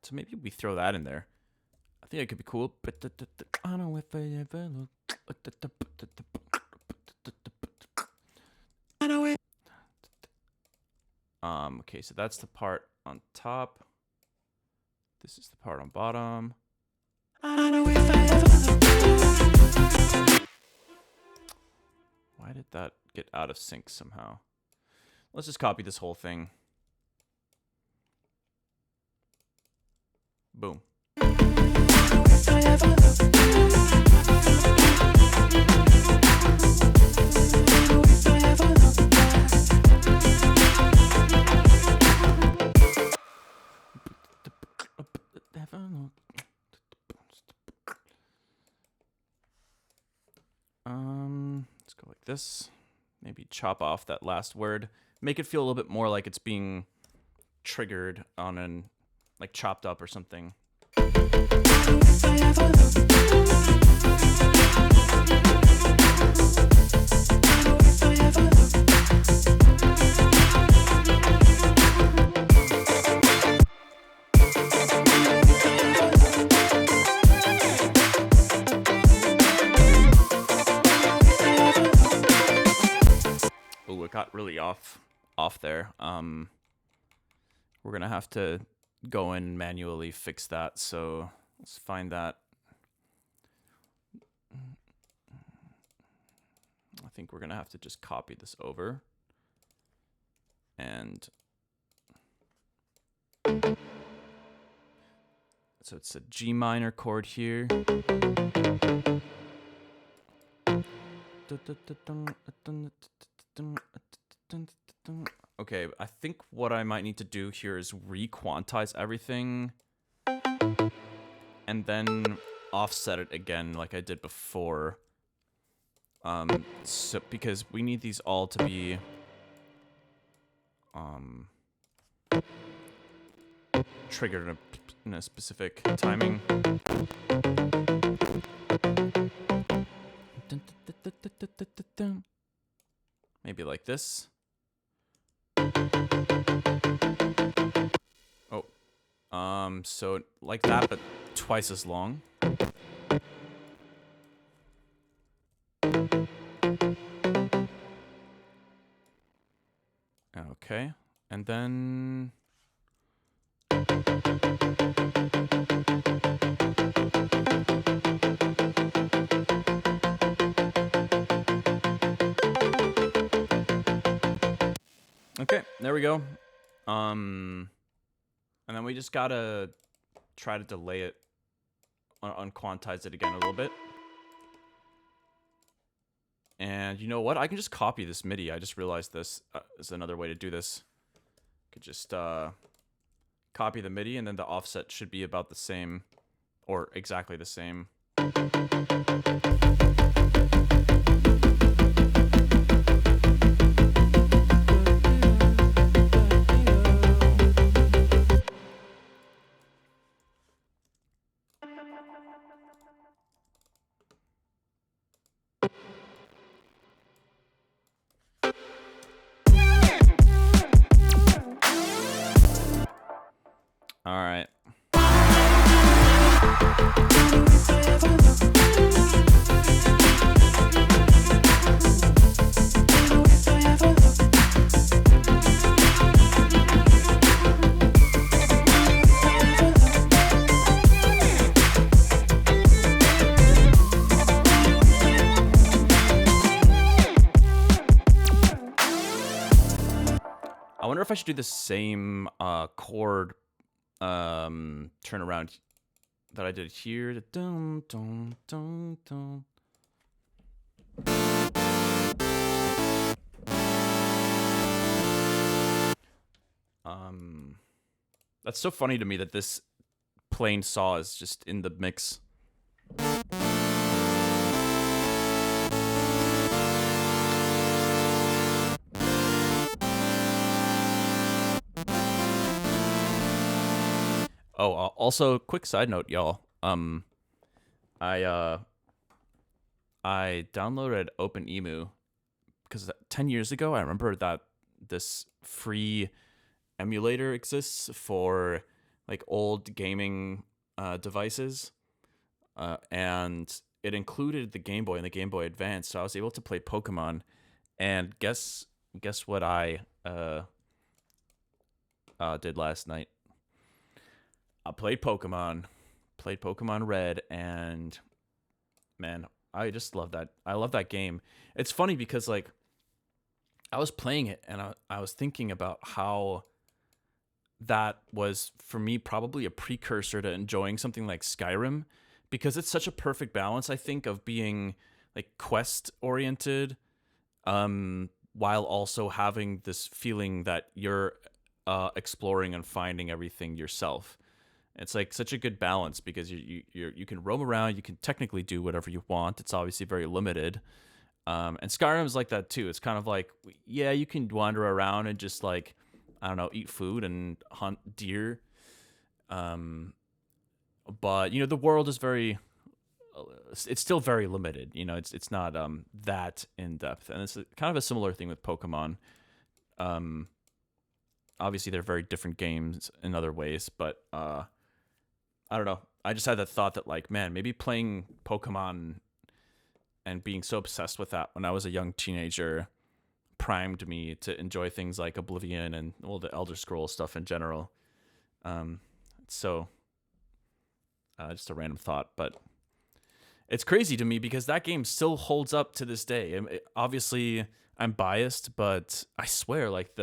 So maybe we throw that in there. I think it could be cool. I know if I ever look. I know it. Okay, so that's the part on top. This is the part on bottom. I know if I ever look back. Why did that get out of sync somehow? Let's just copy this whole thing. Boom. If I ever look back. If I ever look back. Let's go like this. Maybe chop off that last word. Make it feel a little bit more like it's being triggered on an, like chopped up or something. If I ever look back. If I ever look Oh, it got really off there. We're gonna have to go in and manually fix that, so let's find that. I think we're gonna have to just copy this over. And so it's a G minor chord here. Okay, I think what I might need to do here is re-quantize everything and then offset it again like I did before. So because we need these all to be triggered in a specific timing. Maybe like this. Oh, so like that, but twice as long. Okay, and then okay, there we go. And then we just gotta try to delay it, unquantize it again a little bit. And you know what? I can just copy this MIDI. I just realized this is another way to do this. I could just copy the MIDI, and then the offset should be about the same, or exactly the same. All right. I wonder if I should do the same chord turnaround that I did here. Dun, dun, dun, dun. That's so funny to me that this plain saw is just in the mix. Oh, also, quick side note, y'all. I downloaded OpenEmu because 10 years ago, I remember that this free emulator exists for like old gaming devices, and it included the Game Boy and the Game Boy Advance, so I was able to play Pokemon. And guess what I did last night? I played Pokemon Red, and man, I just love that. I love that game. It's funny because like I was playing it and I was thinking about how that was for me probably a precursor to enjoying something like Skyrim, because it's such a perfect balance, I think, of being like quest oriented, while also having this feeling that you're exploring and finding everything yourself. It's like such a good balance because you can roam around, you can technically do whatever you want. It's obviously very limited. And Skyrim's like that too. It's kind of like, yeah, you can wander around and just like, I don't know, eat food and hunt deer. But you know, the world is very, it's still very limited. You know, it's not that in depth, and it's kind of a similar thing with Pokemon. Obviously they're very different games in other ways, but I don't know. I just had that thought that like, man, maybe playing Pokemon and being so obsessed with that when I was a young teenager primed me to enjoy things like Oblivion and all the Elder Scrolls stuff in general. So just a random thought, but it's crazy to me because that game still holds up to this day. Obviously, I'm biased, but I swear, like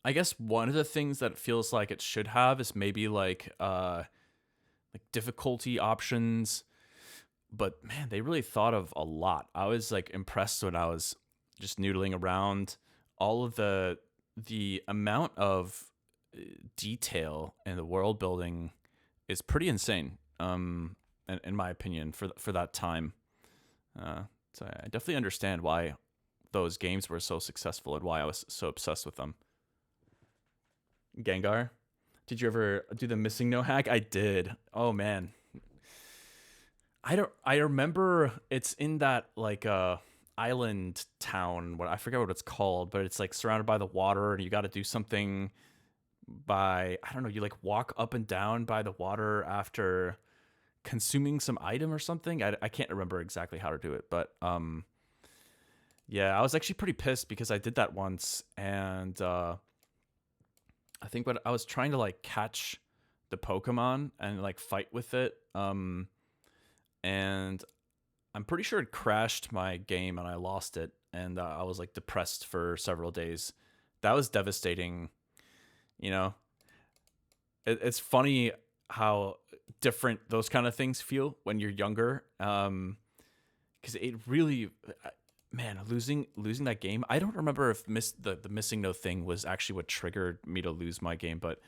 I guess one of the things that it feels like it should have is maybe like difficulty options, but man, they really thought of a lot. I was like impressed when I was just noodling around. All of the amount of detail in the world building is pretty insane, in my opinion, for that time. So I definitely understand why those games were so successful and why I was so obsessed with them. Gengar, did you ever do the missing no hack? I did. Oh man, I remember it's in that like island town. What I forget what it's called, but it's like surrounded by the water, and you got to do something by I don't know. You like walk up and down by the water after consuming some item or something. I can't remember exactly how to do it, but yeah, I was actually pretty pissed because I did that once, and I think when I was trying to like catch the Pokemon and like fight with it, and I'm pretty sure it crashed my game and I lost it, and I was like depressed for several days. That was devastating. You know, it's funny how different those kind of things feel when you're younger, because it really, man, losing that game. I don't remember if the missing no thing was actually what triggered me to lose my game, but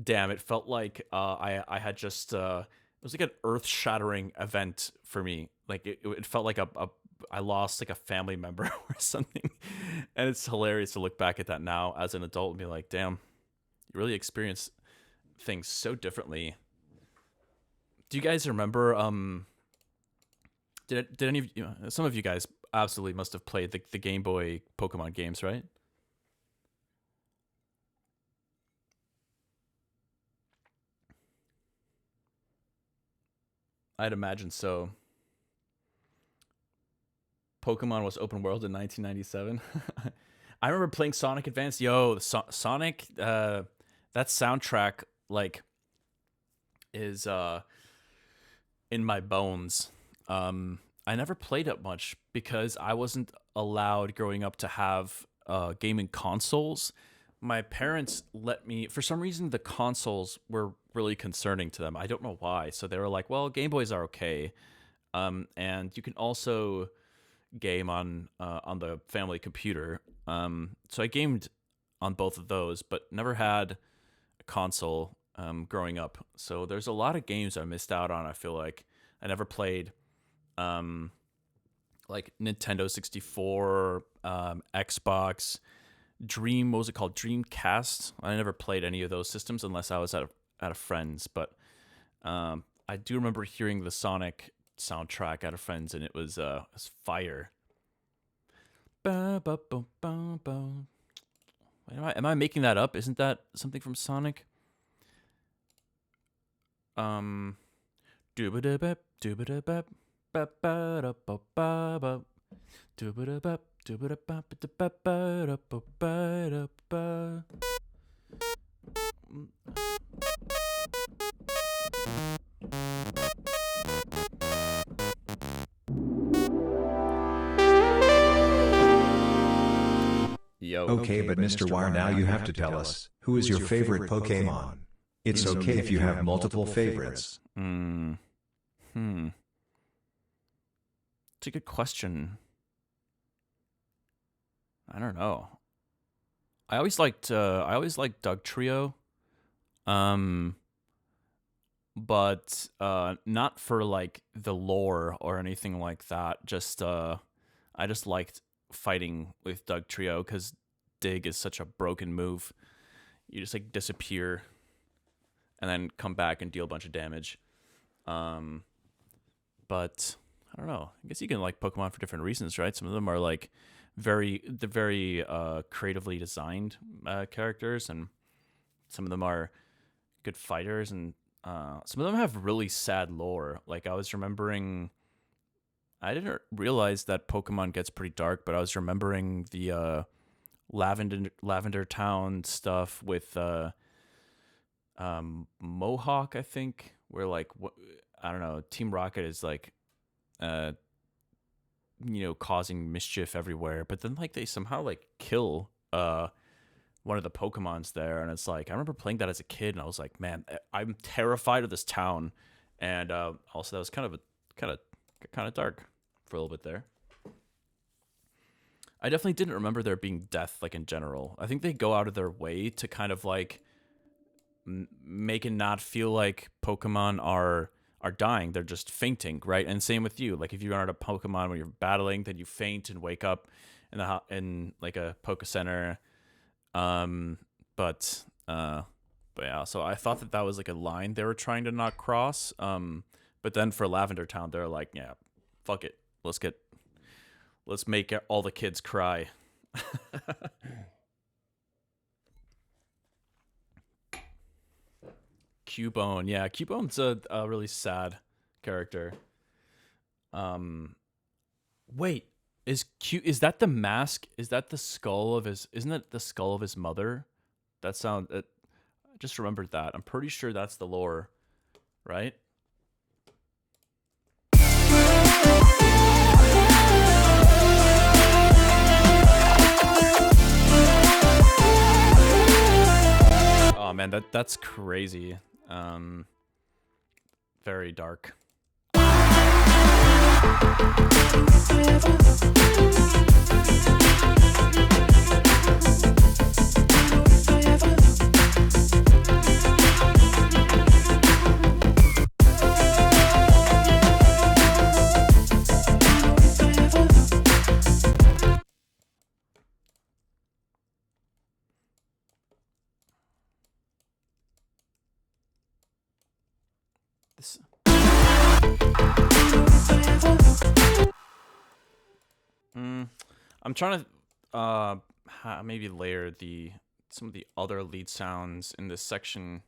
damn, it felt like I had just it was like an earth shattering event for me. Like it felt like I lost like a family member or something, and it's hilarious to look back at that now as an adult and be like, damn, you really experience things so differently. Do you guys remember? Did any of you? Some of you guys absolutely must have played the Game Boy Pokemon games, right? I'd imagine so. Pokemon was open world in 1997. I remember playing Sonic Advance. Yo, Sonic, that soundtrack like is in my bones. I never played it much because I wasn't allowed growing up to have gaming consoles. My parents let me, for some reason, the consoles were really concerning to them. I don't know why. So they were like, well, Game Boys are okay. And you can also game on the family computer. So I gamed on both of those, but never had a console growing up. So there's a lot of games I missed out on. I feel like I never played like Nintendo 64, Xbox, what was it called? Dreamcast. I never played any of those systems unless I was at a friend's, but I do remember hearing the Sonic soundtrack at a friend's, and it was fire. Ba, ba, ba, ba, ba. Wait, am I making that up? Isn't that something from Sonic? Doobadabap, doobadabap, ba ba da ba ba ba. Doobadabap, doobadabap, da ba da ba ba da ba. Yo. Okay, but Mr. Wire, now you have to tell us, who is your favorite Pokemon? It's okay if you have multiple favorites. It's a good question. I don't know. I always liked Doug Trio. But not for like the lore or anything like that. Just I just liked fighting with Doug Trio because Dig is such a broken move. You just like disappear and then come back and deal a bunch of damage. But I don't know. I guess you can like Pokemon for different reasons, right? Some of them are like very creatively designed characters, and some of them are good fighters, and some of them have really sad lore. Like I was remembering, I didn't realize that Pokemon gets pretty dark, but I was remembering the Lavender Town stuff with Mohawk, I think, where like I don't know, Team Rocket is like causing mischief everywhere, but then like they somehow like kill one of the Pokemons there, and it's like I remember playing that as a kid, and I was like, man, I'm terrified of this town, and also that was kind of dark for a little bit there. I definitely didn't remember there being death like in general. I think they go out of their way to kind of like make it not feel like Pokemon are dying. They're just fainting, right? And same with you. Like if you run out of Pokemon when you're battling, then you faint and wake up, in like a polka center. But yeah, so I thought that was like a line they were trying to not cross. But then for Lavender Town, they're like, yeah, fuck it, let's make all the kids cry. Cubone, yeah, Cubone's a really sad character. Wait, is that the mask? Is that the skull of his? Isn't it the skull of his mother? I just remembered that. I'm pretty sure that's the lore, right? Oh man, that's crazy. Very dark. This. I'm trying to maybe layer some of the other lead sounds in this section.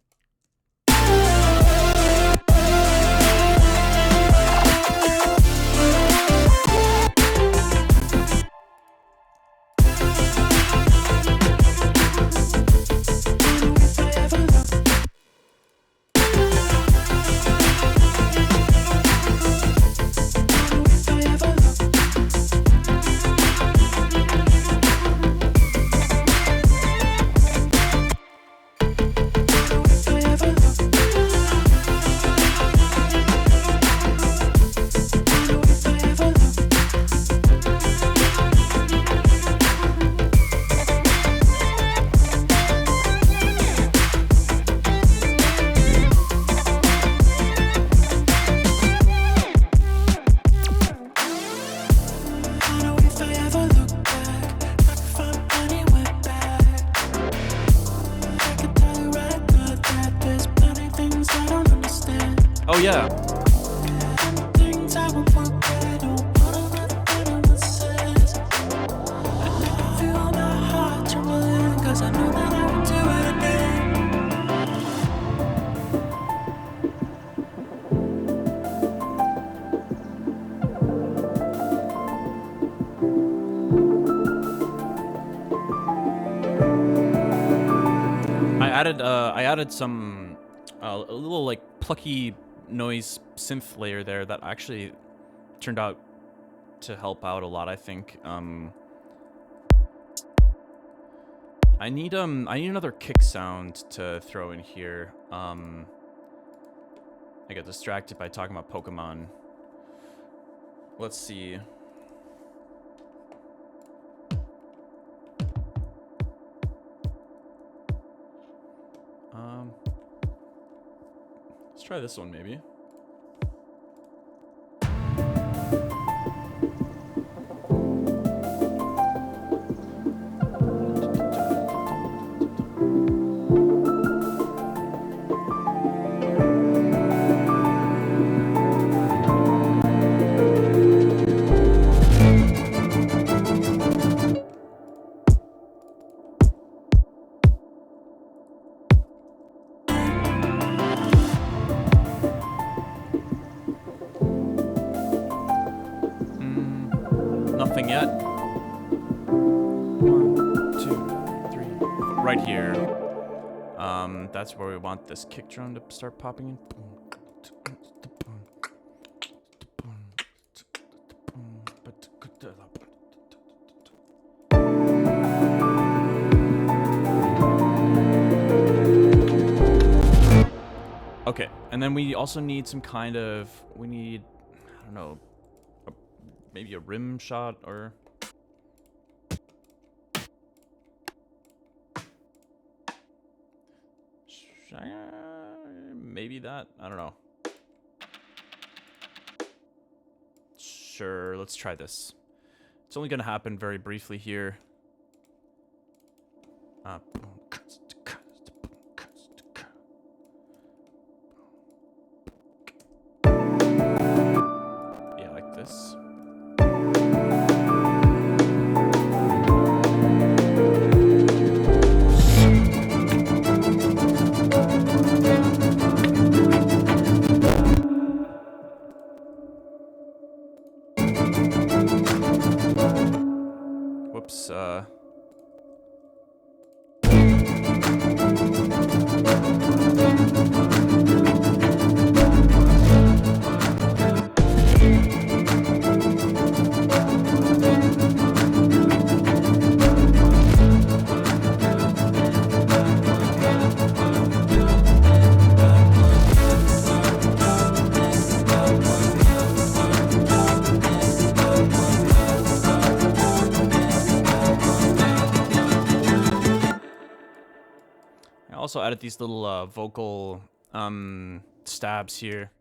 Oh yeah. I added some a little like plucky noise synth layer there that actually turned out to help out a lot, I think. I need another kick sound to throw in here. I got distracted by talking about Pokemon. Let's see. Let's try this one maybe. Nothing yet. 1, 2, 3, 4. Right here. That's where we want this kick drum to start popping in. Okay, and then we also need some kind of, I don't know, maybe a rim shot or... maybe that? I don't know. Sure, let's try this. It's only going to happen very briefly here. Yeah, like this. Whoops, I also added these little vocal stabs here.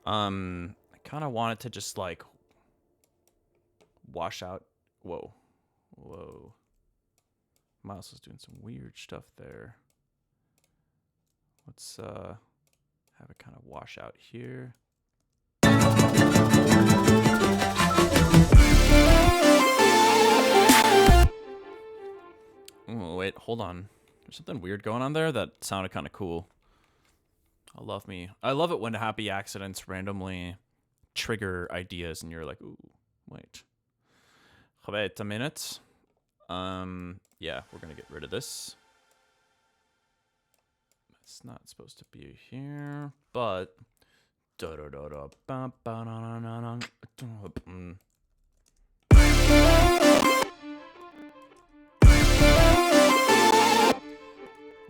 I kind of wanted to just like wash out. Whoa. Mouse is doing some weird stuff there. Let's have it kind of wash out here. Oh, wait, hold on. There's something weird going on there that sounded kind of cool. I love it when happy accidents randomly trigger ideas and you're like, ooh, wait a minute. Yeah, we're gonna get rid of this. It's not supposed to be here, but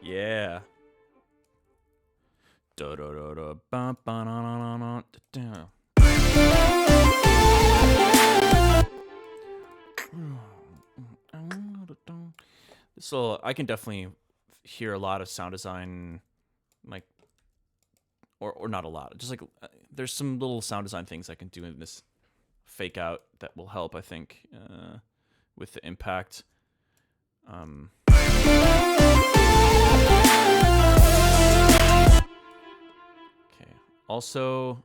yeah. So I can definitely hear a lot of sound design, like, or not a lot. Just like there's some little sound design things I can do in this fake out that will help, I think, with the impact. Okay. Also,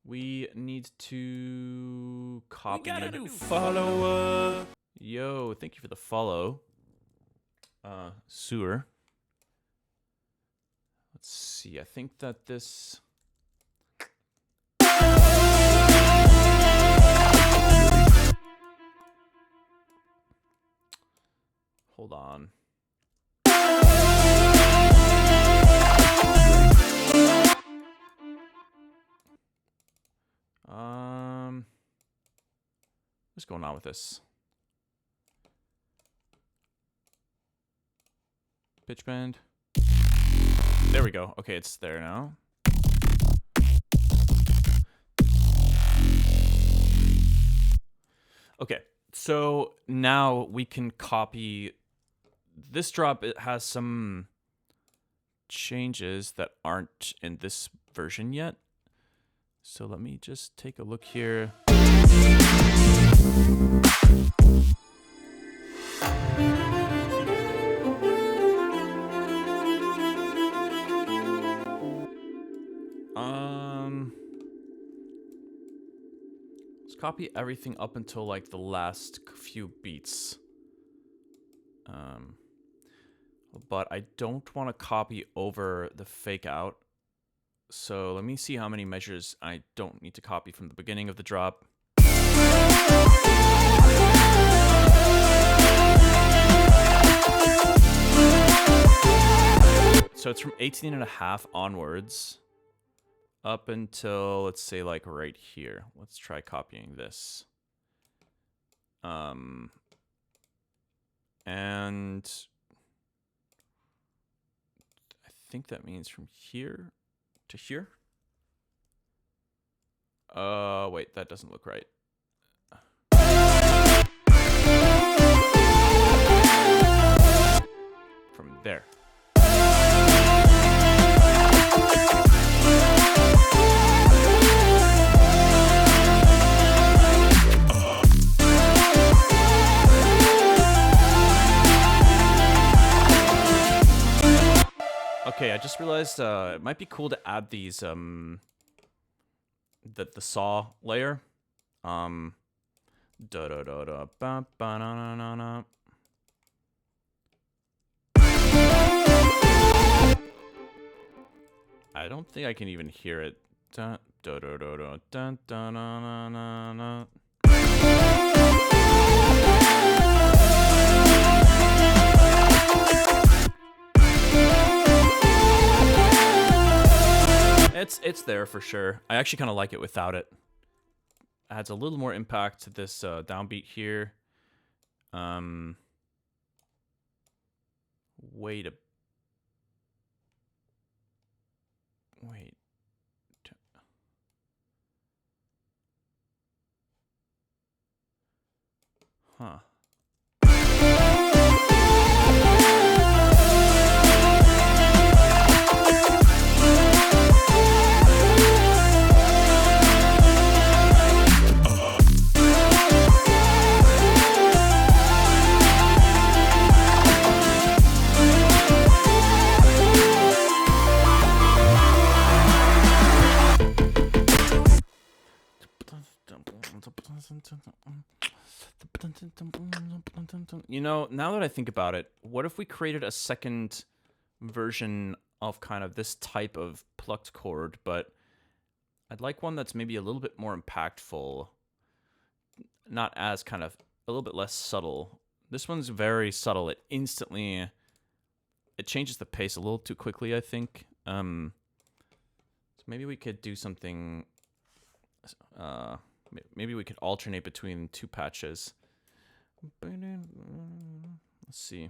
we need to copy. We got a new follower. Yo, thank you for the follow. Sewer. Let's see. I think that this. Hold on. What's going on with this? Pitch bend. There we go. Okay, it's there now. Okay, so now we can copy this drop. It has some changes that aren't in this version yet. So let me just take a look here. Let's copy everything up until like the last few beats. But I don't want to copy over the fake out. So let me see how many measures I don't need to copy from the beginning of the drop. So it's from 18.5 onwards up until, let's say, like right here. Let's try copying this. And I think that means from here to here. Wait, that doesn't look right. From there. Okay, I just realized it might be cool to add these the saw layer. Da da da da ba ba na na na na. I don't think I can even hear it. Da da da da da da da na na na. It's there for sure. I actually kind of like it without it. Adds a little more impact to this downbeat here. Wait. Huh. You know, now that I think about it, what if we created a second version of kind of this type of plucked chord, but I'd like one that's maybe a little bit more impactful, not as kind of a little bit less subtle. This one's very subtle. It changes the pace a little too quickly, I think. So maybe we could do something. Maybe we could alternate between two patches. Let's see.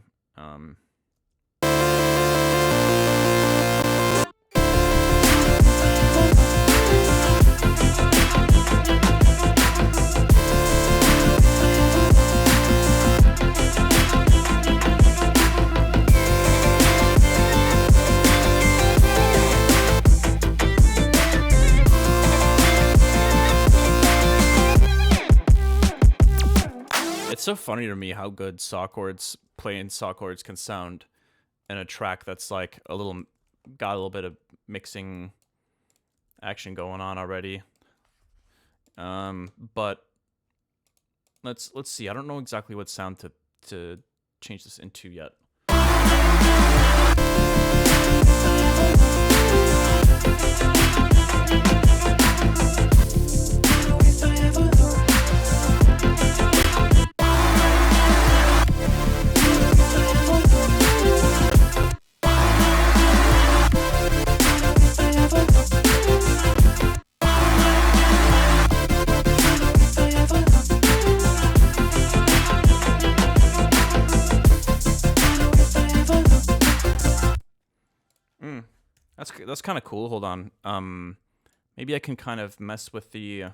It's so funny to me how good playing saw chords can sound in a track that's like got a little bit of mixing action going on already. But let's see. I don't know exactly what sound to change this into yet. That's kind of cool. Hold on. Maybe I can kind of mess with the.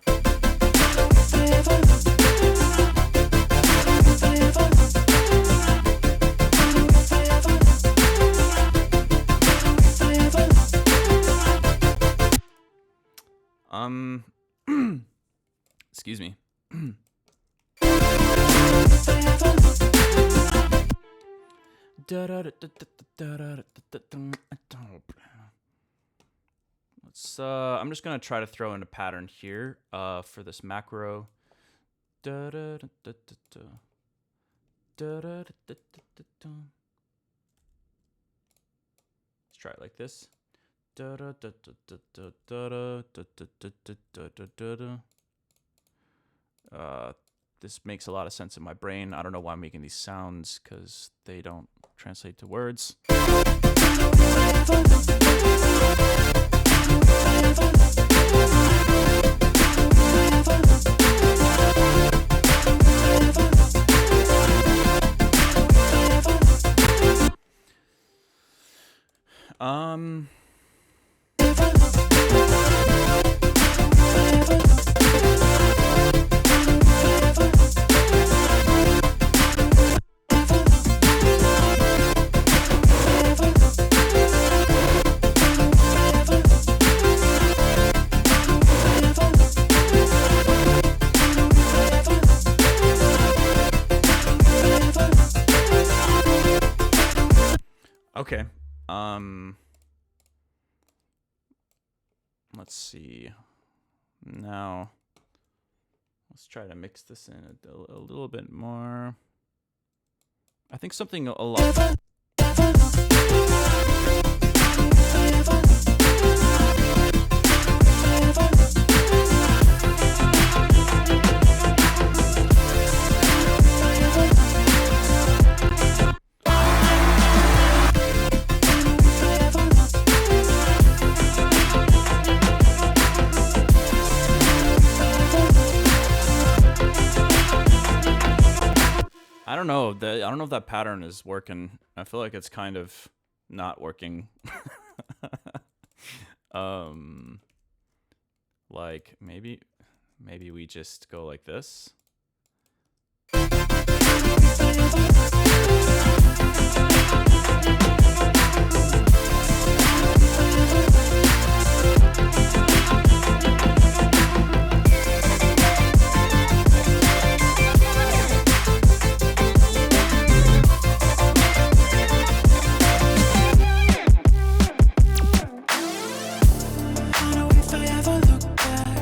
Excuse me. I'm just gonna try to throw in a pattern here for this macro. Let's try it like this. This makes a lot of sense in my brain. I don't know why I'm making these sounds because they don't translate to words. Um, okay. Um, let's see. Now, let's try to mix this in a little bit more. I think something a lot. I don't know. I don't know if that pattern is working. I feel like it's kind of not working. Like maybe we just go like this.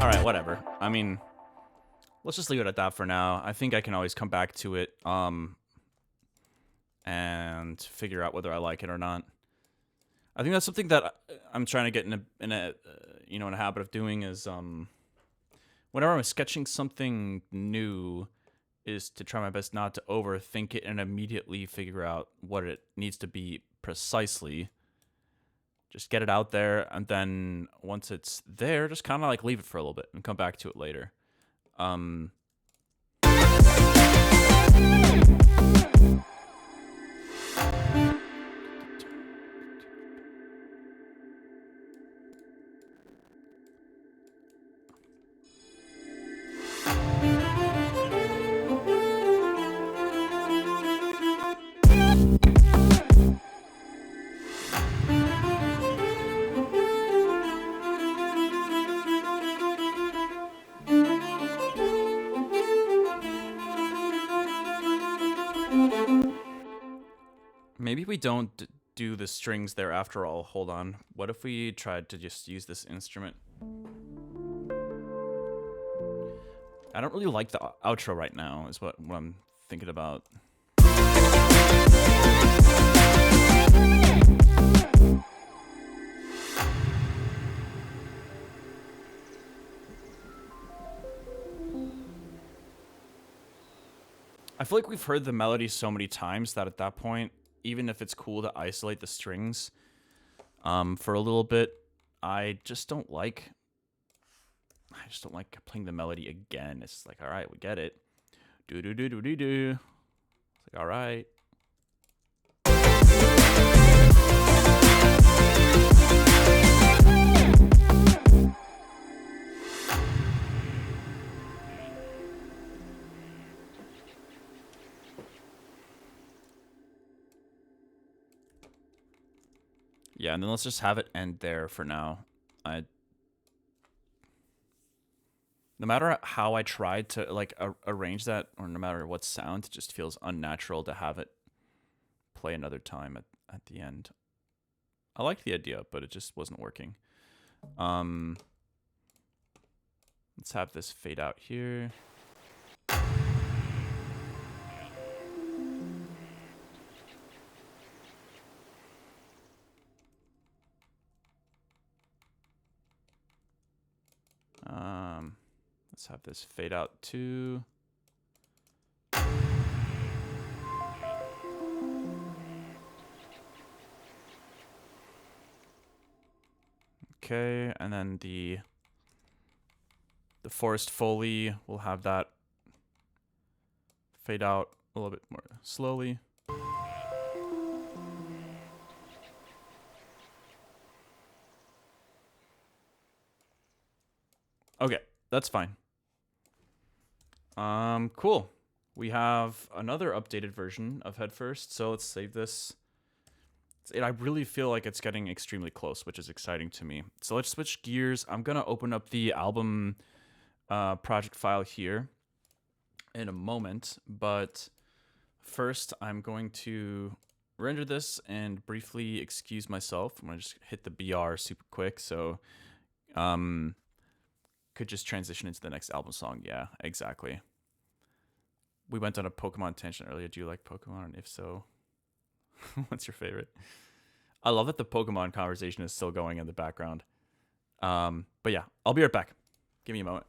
All right, whatever. I mean, let's just leave it at that for now. I think I can always come back to it and figure out whether I like it or not. I think that's something that I'm trying to get in a habit of doing is whenever I'm sketching something new is to try my best not to overthink it and immediately figure out what it needs to be precisely. Just get it out there, and then once it's there, just kind of like leave it for a little bit and come back to it later. Maybe we don't do the strings there after all. Hold on. What if we tried to just use this instrument? I don't really like the outro right now, is what I'm thinking about. I feel like we've heard the melody so many times that at that point, even if it's cool to isolate the strings for a little bit, I just don't like playing the melody again. It's like, all right, we get it. Do do do do do do. It's like, all right. Yeah, and then let's just have it end there for now. No matter how I tried to like arrange that, or no matter what sound, it just feels unnatural to have it play another time at the end. I liked the idea, but it just wasn't working. Let's have this fade out here. Let's have this fade out too. Okay, and then the forest foley, we'll have that fade out a little bit more slowly. that's fine. Cool. We have another updated version of Headfirst, so let's save this. I really feel like it's getting extremely close, which is exciting to me. So let's switch gears. I'm gonna open up the album project file here in a moment, but first I'm going to render this and briefly excuse myself. I'm gonna just hit the BR super quick, so could just transition into the next album song. Yeah, exactly. We went on a Pokemon tangent earlier. Do you like Pokemon? And if so, what's your favorite? I love that the Pokemon conversation is still going in the background. But yeah, I'll be right back. Give me a moment.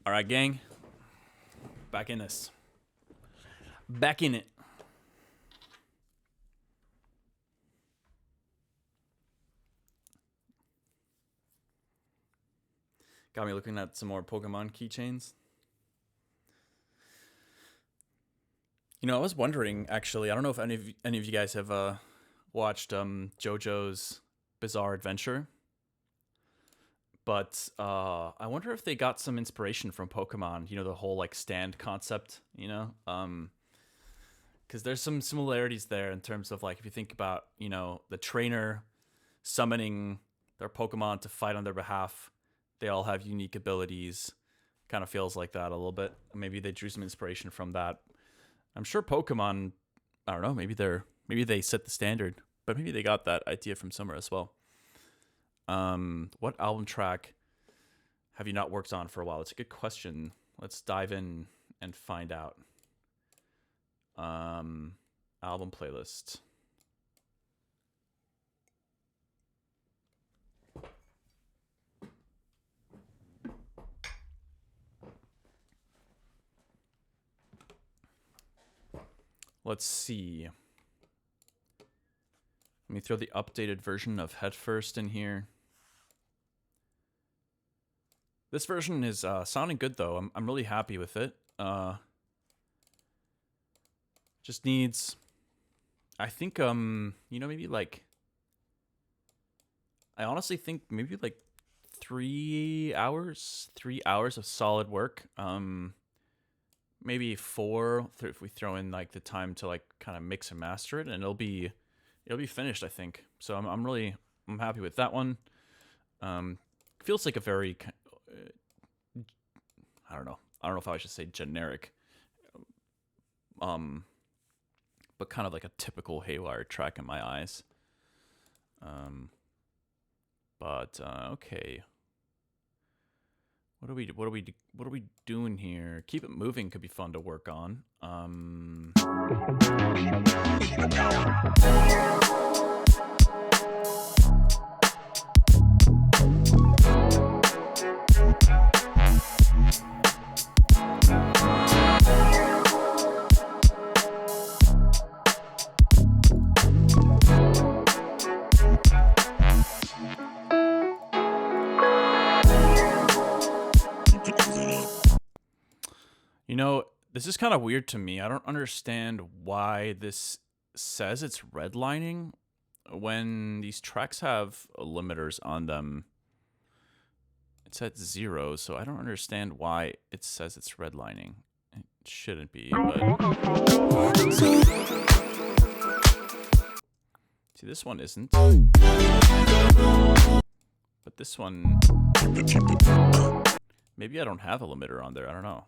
All right, gang. Back in this. Back in it. Got me looking at some more Pokemon keychains. You know, I was wondering, actually, I don't know if any of you guys have watched JoJo's Bizarre Adventure, but I wonder if they got some inspiration from Pokemon. You know, the whole like stand concept. You know, because there's some similarities there in terms of like if you think about the trainer summoning their Pokemon to fight on their behalf. They all have unique abilities. Kind of feels like that a little bit. Maybe they drew some inspiration from that. I'm sure Pokemon, I don't know, maybe they set the standard, but maybe they got that idea from somewhere as well. What album track have you not worked on for a while? It's a good question. Let's dive in and find out. Album playlist. Let's see. Let me throw the updated version of Headfirst in here. This version is sounding good though. I'm really happy with it. Just needs, I think maybe like, I honestly think maybe like 3 hours of solid work. Maybe 4 if we throw in like the time to like kind of mix and master it, and it'll be finished, I think. So I'm happy with that one. Feels like a very I don't know if I should say generic, but kind of like a typical Haywyre track in my eyes. But okay. What are we doing here? Keep It Moving could be fun to work on. You know, this is kind of weird to me. I don't understand why this says it's redlining when these tracks have limiters on them. It's at 0, so I don't understand why it says it's redlining. It shouldn't be, but... See, this one isn't. But this one... Maybe I don't have a limiter on there, I don't know.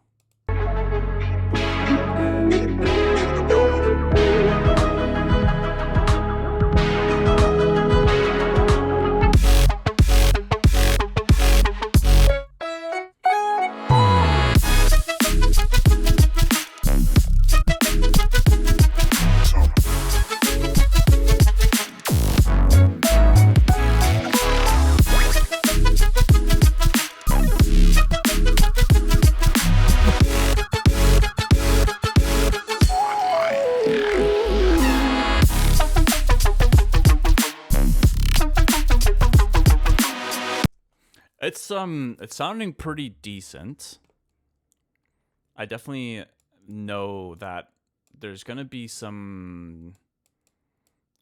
It's sounding pretty decent. I definitely know that there's gonna be some...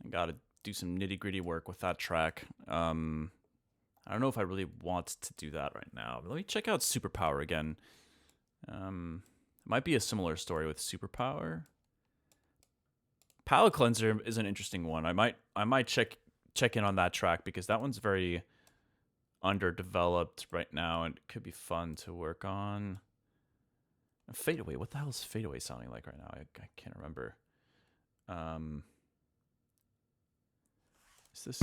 I gotta do some nitty-gritty work with that track. I don't know if I really want to do that right now. But let me check out Superpower again. Might be a similar story with Superpower. Palette Cleanser is an interesting one. I might check in on that track because that one's very underdeveloped right now and it could be fun to work on. Fadeaway, what the hell is Fadeaway sounding like right now? I can't remember. Is this...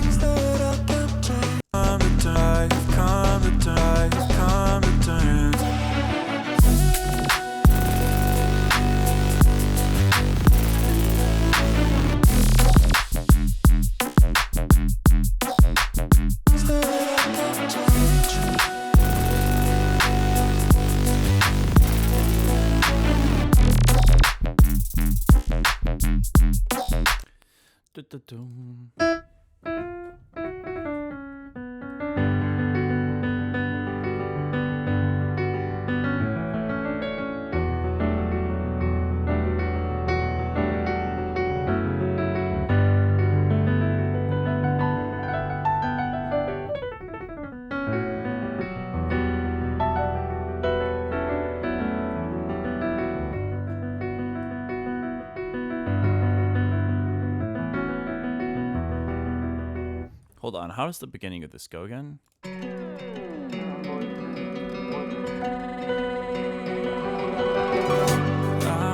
Hold on, how does the beginning of this go again? I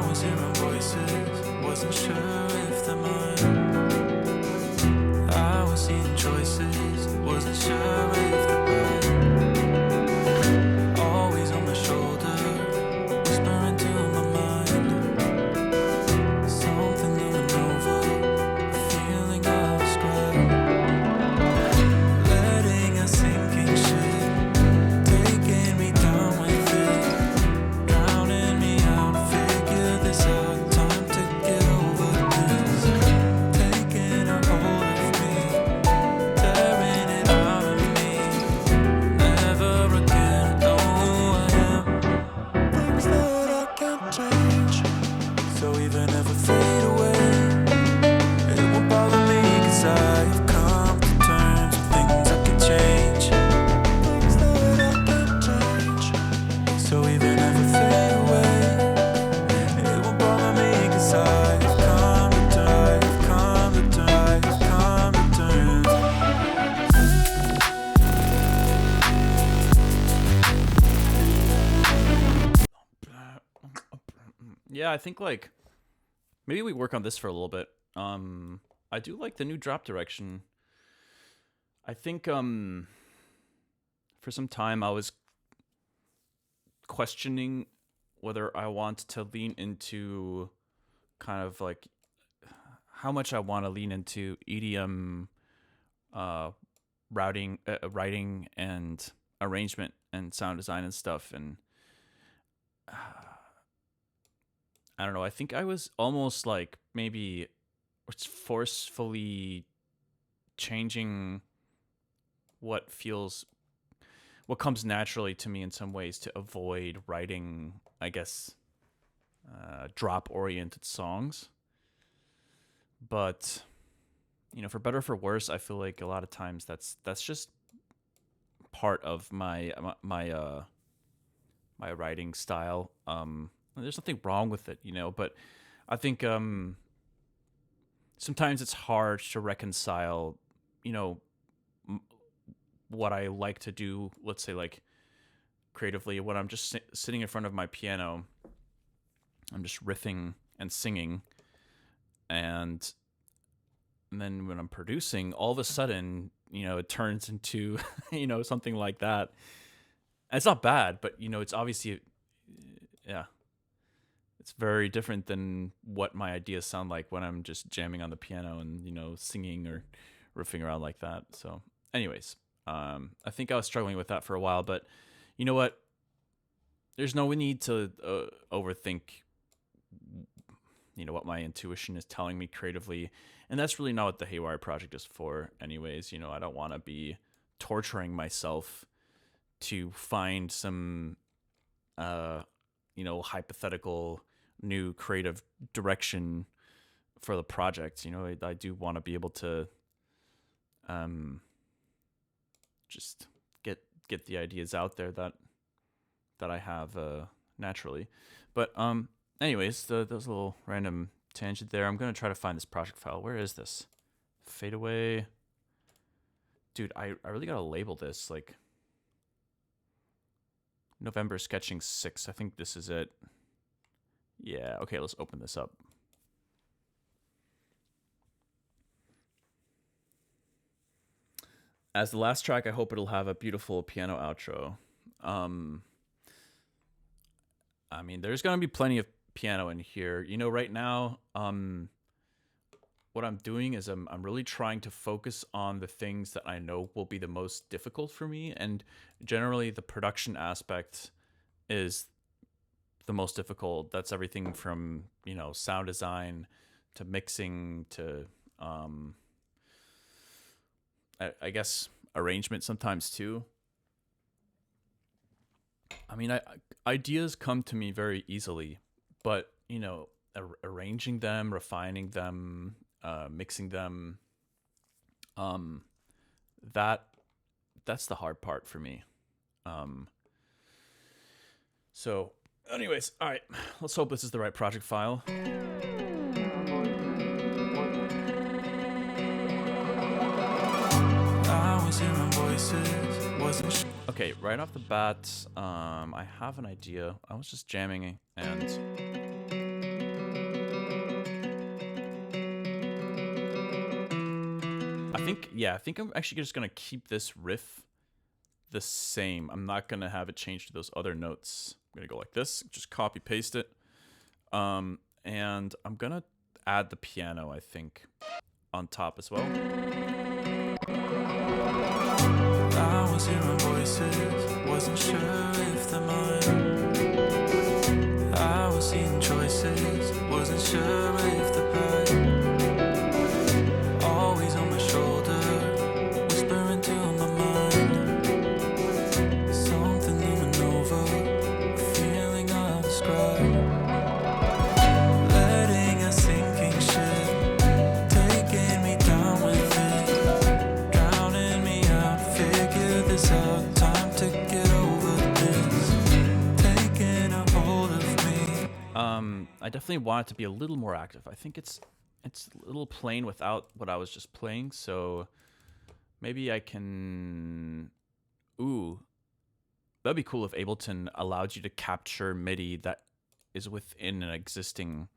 was hearing voices, wasn't sure if they're mine. I was seeing choices, wasn't sure if they're right. Always on my shoulder, whispering to my mind. Something looming over, a feeling of scribe. Letting a sinking ship, taking me down with it, drowning me out. Figure this out, time to get over this. Taking a hold of me, tearing it out of me. Never again know who I am. Things that I can't change, so even if I fade away, it won't bother me 'cause I've come to terms with things I can change. Things that I can't change, so even if I fade away, it won't bother me 'cause I've come to terms, come to terms, come to terms. Yeah, I think like maybe we work on this for a little bit. I do like the new drop direction. I think for some time I was questioning whether I want to lean into kind of like how much I want to lean into EDM writing and arrangement and sound design and stuff. And I don't know, I think I was almost like maybe forcefully changing what comes naturally to me in some ways to avoid writing, I guess, drop-oriented songs. But, you know, for better or for worse, I feel like a lot of times that's just part of my writing style. There's nothing wrong with it, you know, but I think sometimes it's hard to reconcile, you know, what I like to do, let's say like creatively, when I'm just sitting in front of my piano, I'm just riffing and singing, and then when I'm producing, all of a sudden, you know, it turns into, you know, something like that. And it's not bad, but, you know, it's obviously, yeah, it's very different than what my ideas sound like when I'm just jamming on the piano and, you know, singing or riffing around like that. So anyways, I think I was struggling with that for a while, but you know what? There's no need to overthink, you know, what my intuition is telling me creatively. And that's really not what the Haywyre project is for anyways. You know, I don't want to be torturing myself to find some, you know, hypothetical new creative direction for the project. You know, I do want to be able to just get the ideas out there that I have naturally. But anyways, that was a little random tangent there. I'm gonna try to find this project file. Where is this? Fade away. Dude, I really gotta label this like November sketching 6. I think this is it. Yeah, okay, let's open this up. As the last track, I hope it'll have a beautiful piano outro. I mean, there's gonna be plenty of piano in here. You know, right now, what I'm doing is I'm really trying to focus on the things that I know will be the most difficult for me, and generally the production aspect is the most difficult. That's everything from, you know, sound design to mixing to I guess arrangement sometimes too. I mean, ideas come to me very easily, but, you know, arranging them, refining them, mixing them, that's the hard part for me. So anyways, all right, let's hope this is the right project file. I was hearing voices, wasn't sure. Okay, right off the bat, I have an idea. I was just jamming and I think I'm actually just gonna keep this riff the same. I'm not gonna have it change to those other notes. I'm gonna go like this, just copy paste it. And I'm gonna add the piano, I think, on top as well. I was hearing voices, wasn't sure if they're mine. I was seeing choices, wasn't sure if they're right. Always on my shoulder, whispering to my mind. Something looming over, a feeling I'll describe. Letting a sinking ship, taking me down with it, drowning me out, figure this out. Time to get over this, taking a hold of me. I definitely want it to be a little more active. I think it's a little plain without what I was just playing, so maybe I can... Ooh, that'd be cool if Ableton allowed you to capture MIDI that is within an existing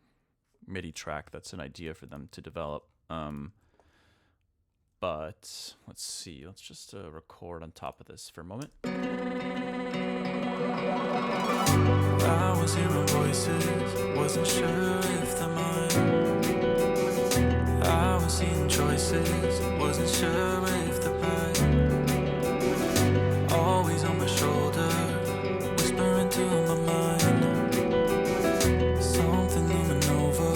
MIDI track that's an idea for them to develop. But let's see. Let's just record on top of this for a moment. I was hearing voices, wasn't sure if they're mine. I was seeing choices, wasn't sure if they're right. Always on my shoulder, whispering to my mind. Something looming over,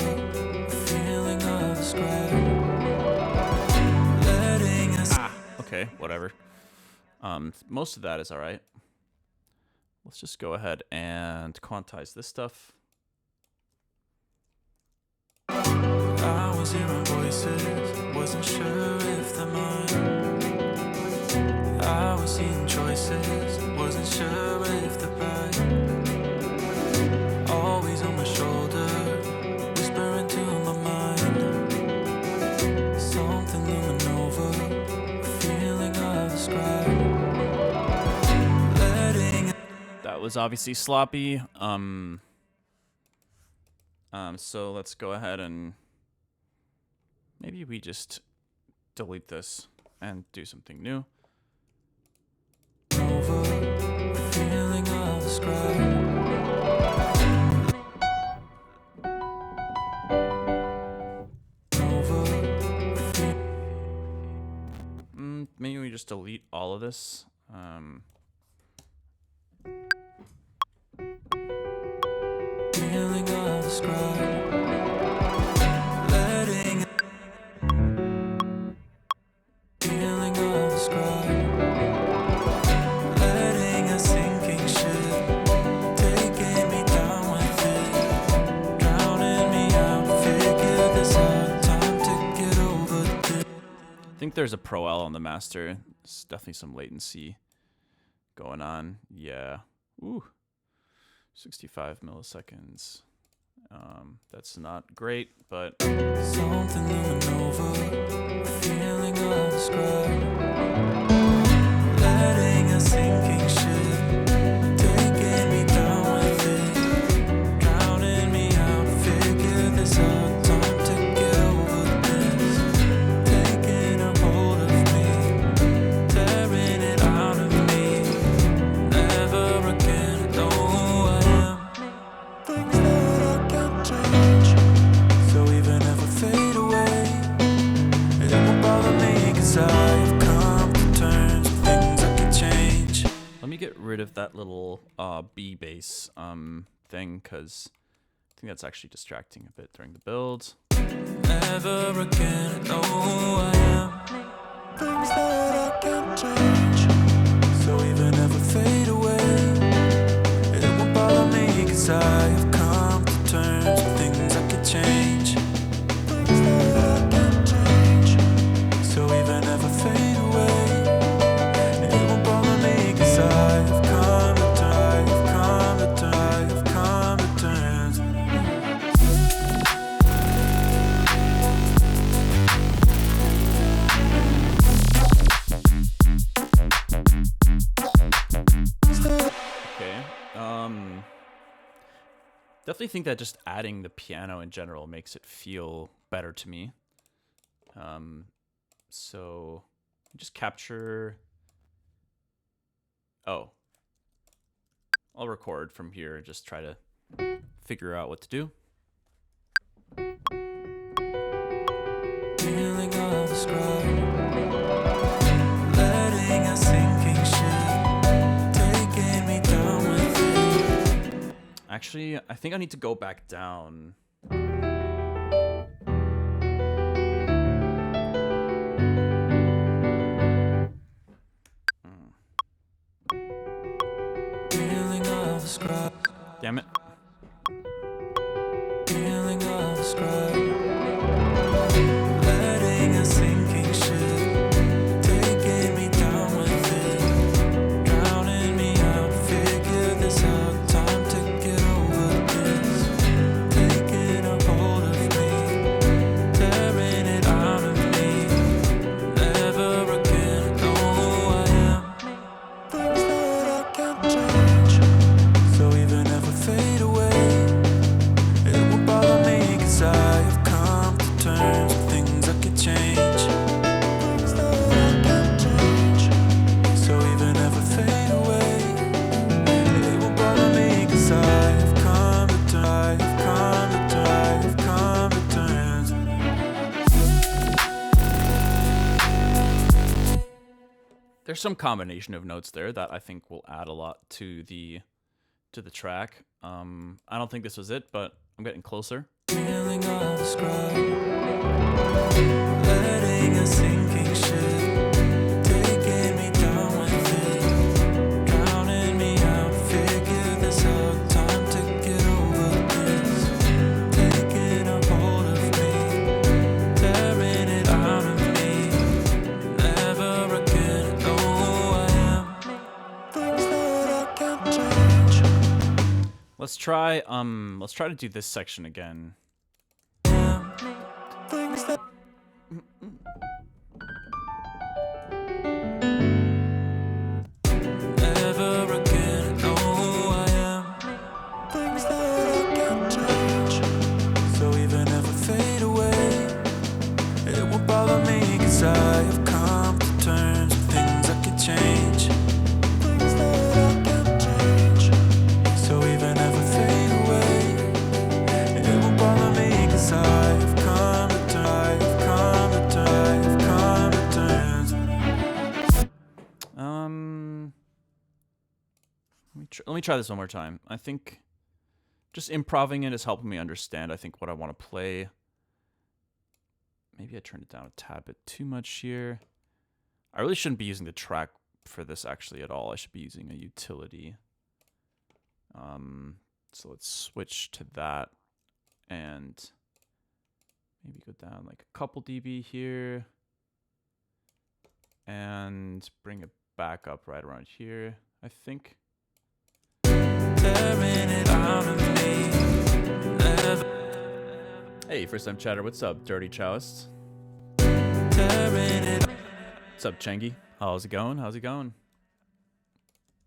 a feeling of the scribe. Letting us. Okay, whatever. Most of that is all right. Let's just go ahead and quantize this stuff. I was hearing voices, wasn't sure if they're mine. I was seeing choices, wasn't sure if they're right. Always on my shoulder, whispering to my mind. Something looming over, a feeling of the scribe. Letting. That was obviously sloppy. So let's go ahead and maybe we just delete this and do something new. Over, a feeling of the scribe. Maybe we just delete all of this. Feeling of the scribe. Letting. Feeling of the scribe. Letting a sinking ship, taking me down with it, drowning me out. Figure this out, time to get over this. I think there's a Pro L on the master. There's definitely some latency going on. Yeah. Ooh. 65 milliseconds. That's not great, but Something looming over, a feeling of the scribe. Letting a sinking ship, taking me down with it, drowning me out. Figure this out, time to get over this. Taking a hold of me, tearing it out of me. Never again, I know who I am. Things that I can't change. So even if I fade away, it won't bother me, 'cause I've come to terms with things I can change. let me get rid of that little B bass thing, because I think that's actually distracting a bit during the build. Never again, I know who I am. Things that I can't change. So even if I fade away, it won't bother me, 'cause I've come to terms with things I can change. Things that I can't change. So even if I fade away, it won't bother me, 'cause I've come to terms, I've come to terms, I've come to terms. Okay. Definitely think that just adding the piano in general makes it feel better to me. So just capture. Oh. I'll record from here and just try to figure out what to do. Feeling of the scribe. Letting a sinking ship, taking me down with it. Actually, I think I need to go back down. Feeling of the scribe. Damn it. Feeling of the scribe. Letting a sinking ship, taking me down with it, drowning me out. Figure this out, time to get over this. Taking a hold of me, tearing it out of me. Never again, I know who I am. Things that I can't change. So even if I fade away, there's some combination of notes there that I think will add a lot to the track. I don't think this was it, but I'm getting closer. Feeling of a scribe, letting a sinking ship, taking me down with it, drowning me out, figure this out, time to get over this, taking a hold of me, tearing it out of me, never again know who I am, things that I can't change. Let's try to do this section again. Things that never again know who I am. Things that I can't change. So even if I fade away, it won't bother me, 'cause I have come to terms with things I can change. Things that I can't change. So even if I fade away, it won't bother me, 'cause I've come to terms. I've come to terms. I've come to terms. Let me try this one more time. I think just improving it is helping me understand, I think, what I want to play. Maybe I turned it down a tad bit too much here. I really shouldn't be using the track for this actually at all. I should be using a utility. So let's switch to that and maybe go down like a couple dB here and bring it back up right around here, I think. Tearing it out of me. Never Hey, first time chatter, what's up, Dirty Chalice? tearing it. What's up, Chengi? How's it going? How's it going?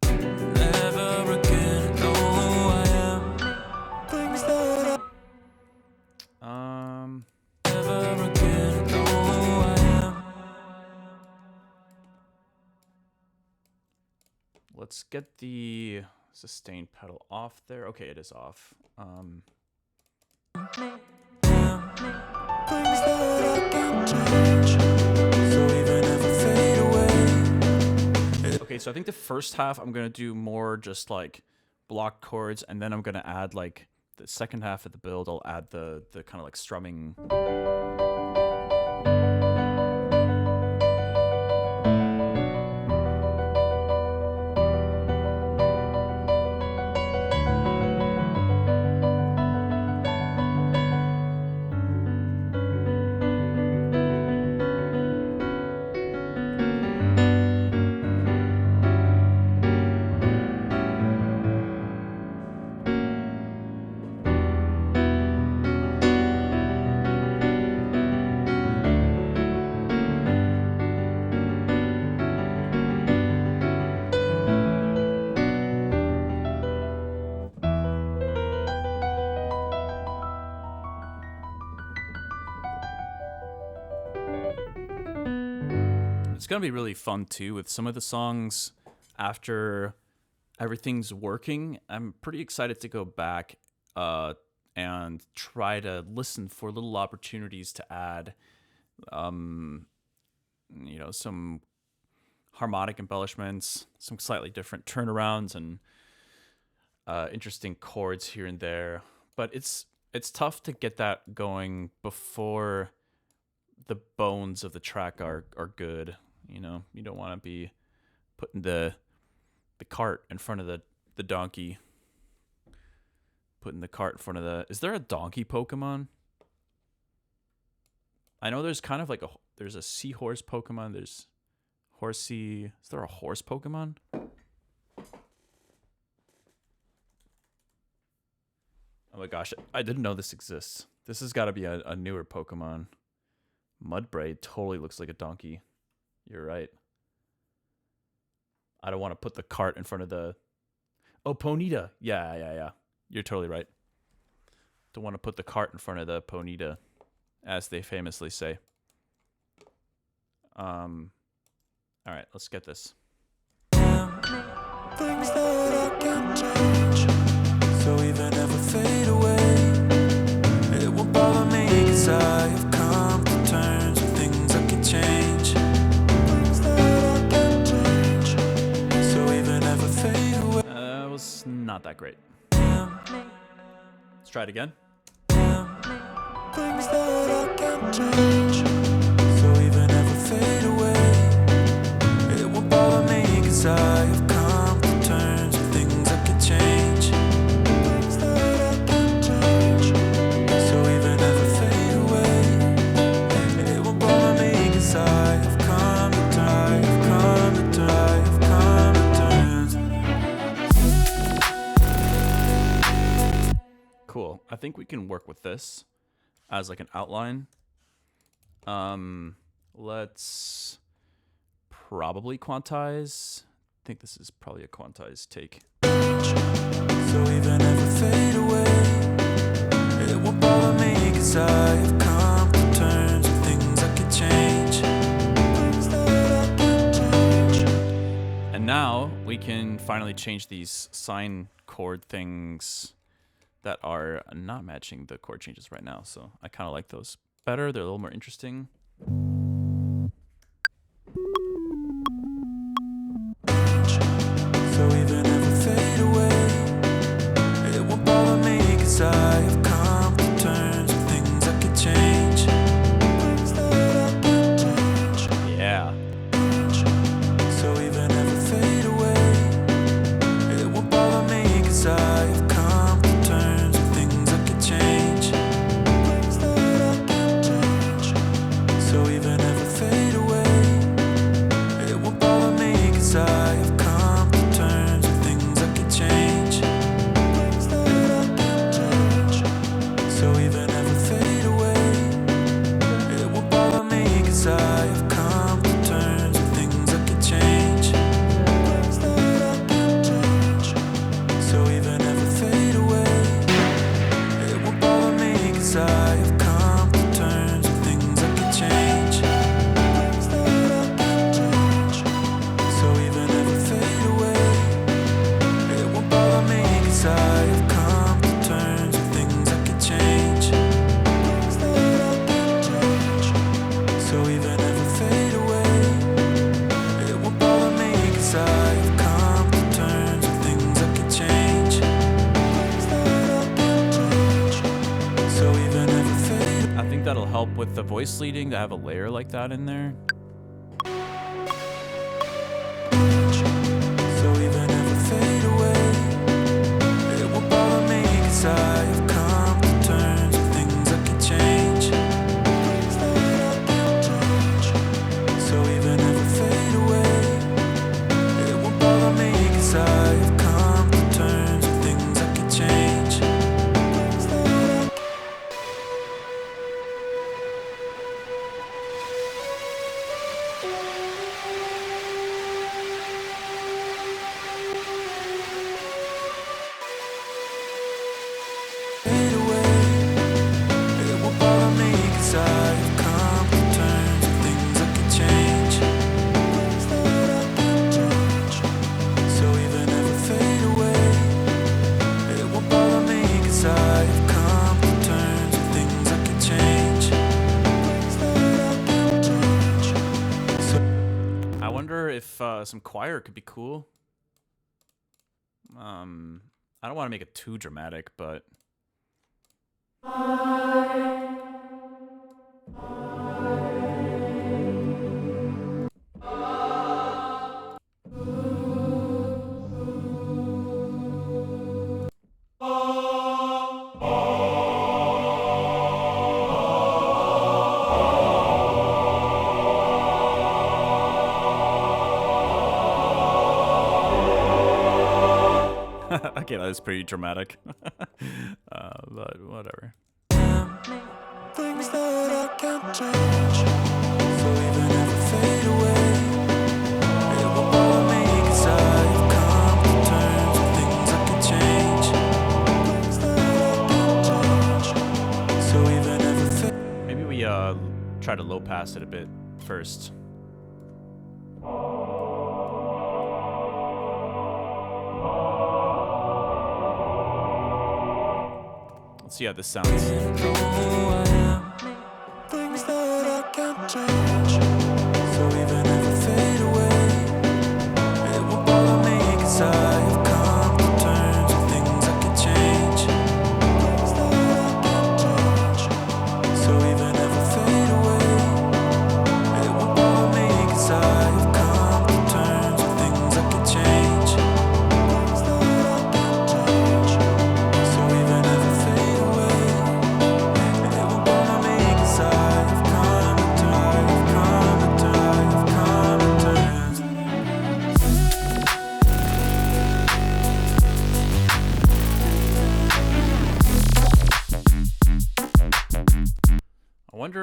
Never again know who I am. Things that I never again know who I am. Let's get the sustain pedal off there. Okay, it is off. Things that I can't change. So even if I fade away, Okay, so I think the first half I'm gonna do more just like block chords, and then I'm gonna add like the second half of the build. I'll add the kind of like strumming. It's gonna be really fun too with some of the songs after everything's working. I'm pretty excited to go back and try to listen for little opportunities to add some harmonic embellishments, some slightly different turnarounds, and interesting chords here and there. But it's tough to get that going before the bones of the track are good. You know, you don't want to be putting the cart in front of the donkey. Putting the cart in front of the... Is there a donkey Pokemon? I know there's kind of like there's a seahorse Pokemon. There's horsey... Is there a horse Pokemon? Oh my gosh, I didn't know this exists. This has got to be a newer Pokemon. Mudbraid totally looks like a donkey. You're right. I don't want to put the cart in front of the... Oh, Ponyta. Yeah. You're totally right. Don't want to put the cart in front of the Ponyta, as they famously say. All right, let's get this. things that I can't change. So even if I fade away, it won't bother me, 'cause I have come to terms with things I can change. Things that I can't change. not that great. Let's try it again. Things that I can't change. So even if I fade away, it won't bother me, 'cause I have come to terms with things I can change. Things that I can't change. So even if I fade away, it won't bother me, 'cause I have come to terms. Cool. I think we can work with this as like an outline. Let's probably quantize. I think this is probably a quantized take. So even if I fade away, it won't bother me, 'cause I have come to terms with things I can change. Things that I can change. And now we can finally change these sine chord things that are not matching the chord changes right now. So I kind of like those better. They're a little more interesting. So even if I fade away, it won't bother me, 'cause I have come to terms with things I can change. Things that I can change. Yeah. So even if I fade away, it won't bother me, 'cause I have come to terms with things I can change. Things that I can change. So even if I fade away, it won't bother me, 'cause I have come to terms with things I can change. Things that I can change. So even if I fade away, it won't bother me, 'cause I have come to terms with things I can change. Things that I can change. So even if I fade away, it won't bother me, 'cause I have come to terms with things I can change. Things that I can change. So even if I fade away, it won't bother me, 'cause I have come to terms with things I can change. Things that I can change. So even if I fade away, it won't bother me, 'cause I have come to terms with things I can change. Things that I can change. So even if I fade I think that'll help with the voice leading to have a layer like that in there. So even if I fade away, it won't bother me, 'cause I have come to terms with things I can change. Things that I can change. So even if I fade away, it won't bother me, 'cause I have come to terms with things I can change. Things that I fade away, it won't bother me, 'cause I have come to terms with things I can change. Things that I can change. So even if I fade away, it won't bother me, 'cause I have come to terms with things I can change. Things that I can change. So I wonder if some choir could be cool. I don't want to make it too dramatic, but okay, that was pretty dramatic. But whatever. things that I can't change. So even if I fade away, it won't bother me, 'cause I have come to terms with things I can change. Things that I can change. So even if I fade Maybe we try to low pass it a bit first. Let's see how this sounds. things that I can't change. So even if I fade away, it won't bother me, 'cause I have come to terms with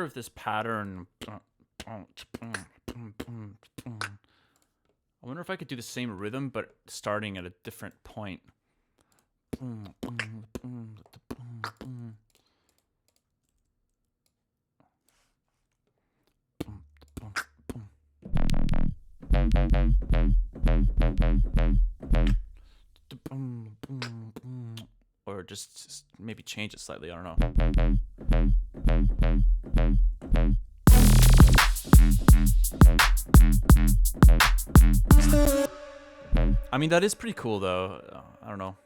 if this pattern. I wonder if I could do the same rhythm, but starting at a different point. Or just maybe change it slightly. I don't know. I mean, that is pretty cool, though. I don't know.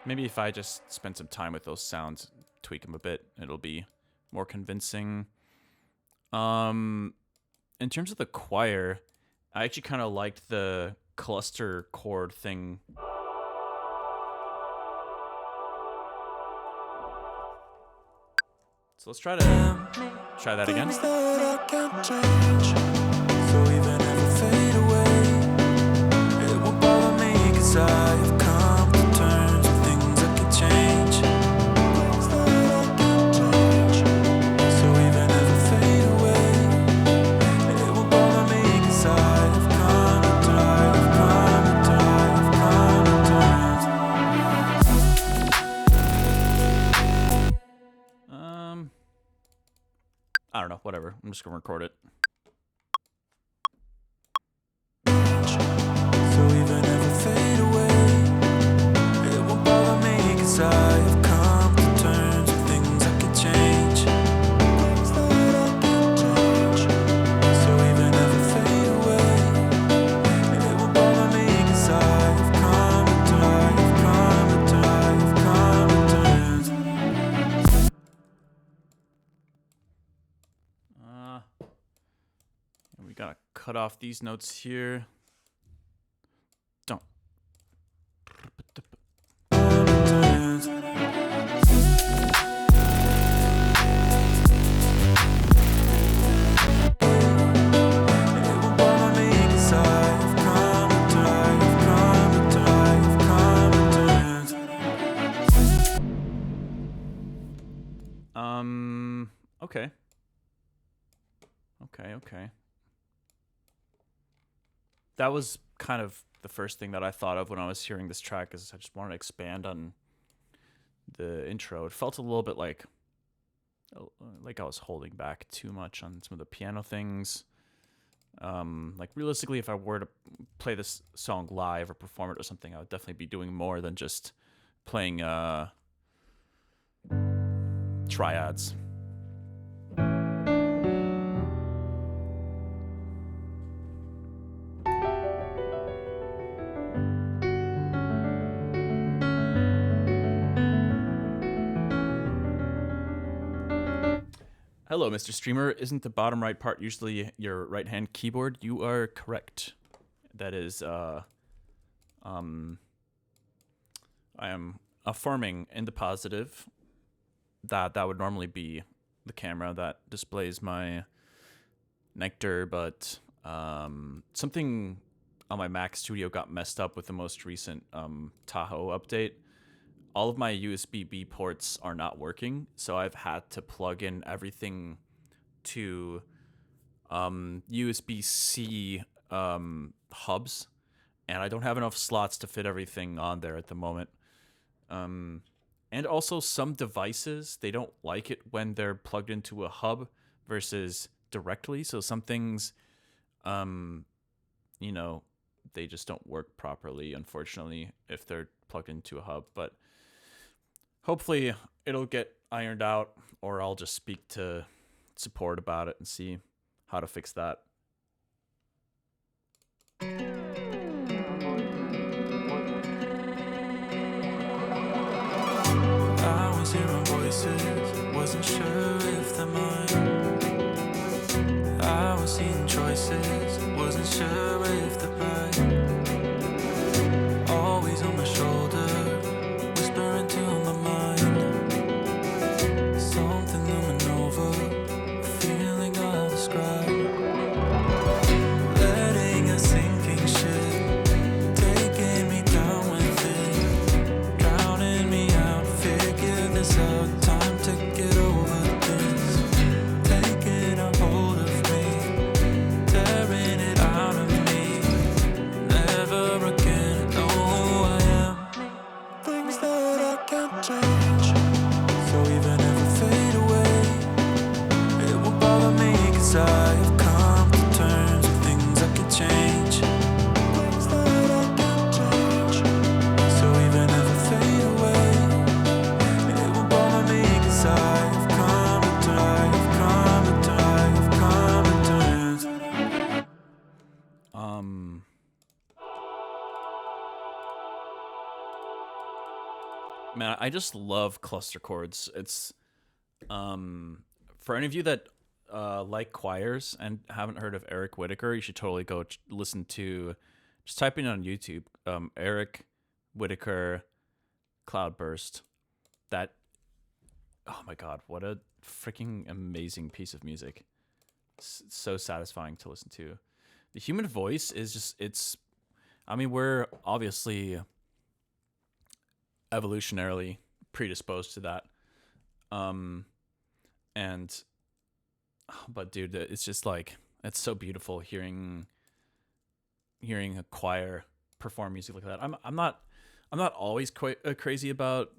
Maybe if I just spend some time with those sounds, tweak them a bit, it'll be more convincing. In terms of the choir, I actually kind of liked the cluster chord thing. So let's try that again. Things that I can't change. So even if I fade away, it won't bother me, 'cause I've come to terms with things I can change. Things that I can't change. So even if I fade away, it won't bother me, 'cause I've come to terms. I don't know, whatever. I'm just gonna record it. So even if I fade away, it won't bother me, 'cause I've come to terms with things I can change. Things that I can change. So even if I fade away, it won't bother me, 'cause I've come to terms. We gotta cut off these notes here. Don't. Okay. Okay. That was kind of the first thing that I thought of when I was hearing this track, is I just wanted to expand on the intro. It felt a little bit like I was holding back too much on some of the piano things. Like realistically, if I were to play this song live or perform it or something, I would definitely be doing more than just playing triads. Hello, Mr. Streamer. Isn't the bottom right part usually your right-hand keyboard? You are correct. That is, I am affirming in the positive that would normally be the camera that displays my Nectar, but something on my Mac Studio got messed up with the most recent Tahoe update. All of my USB-B ports are not working, so I've had to plug in everything to USB-C hubs, and I don't have enough slots to fit everything on there at the moment. And also some devices, they don't like it when they're plugged into a hub versus directly, so some things, they just don't work properly, unfortunately, if they're plugged into a hub, but hopefully it'll get ironed out, or I'll just speak to support about it and see how to fix that. I was hearing voices, wasn't sure if they're mine. I was seeing choices, wasn't sure if they're right. Always on my shoulder, whispering to my mind. Something looming over, a feeling I'll describe. Letting a sinking ship, taking me down with 'cause I have come to terms with things I can change. Things that I can't change. So even if I fade away, it won't bother me 'cause I have come to terms. Man, I just love cluster chords. It's for any of you that like choirs and haven't heard of Eric Whitaker, you should totally go listen to. Just type in on YouTube, Eric Whitaker Cloudburst. That, oh my god, what a freaking amazing piece of music! It's so satisfying to listen to. The human voice is just I mean, we're obviously evolutionarily predisposed to that. But dude, it's just like, it's so beautiful hearing a choir perform music like that. I'm not always quite crazy about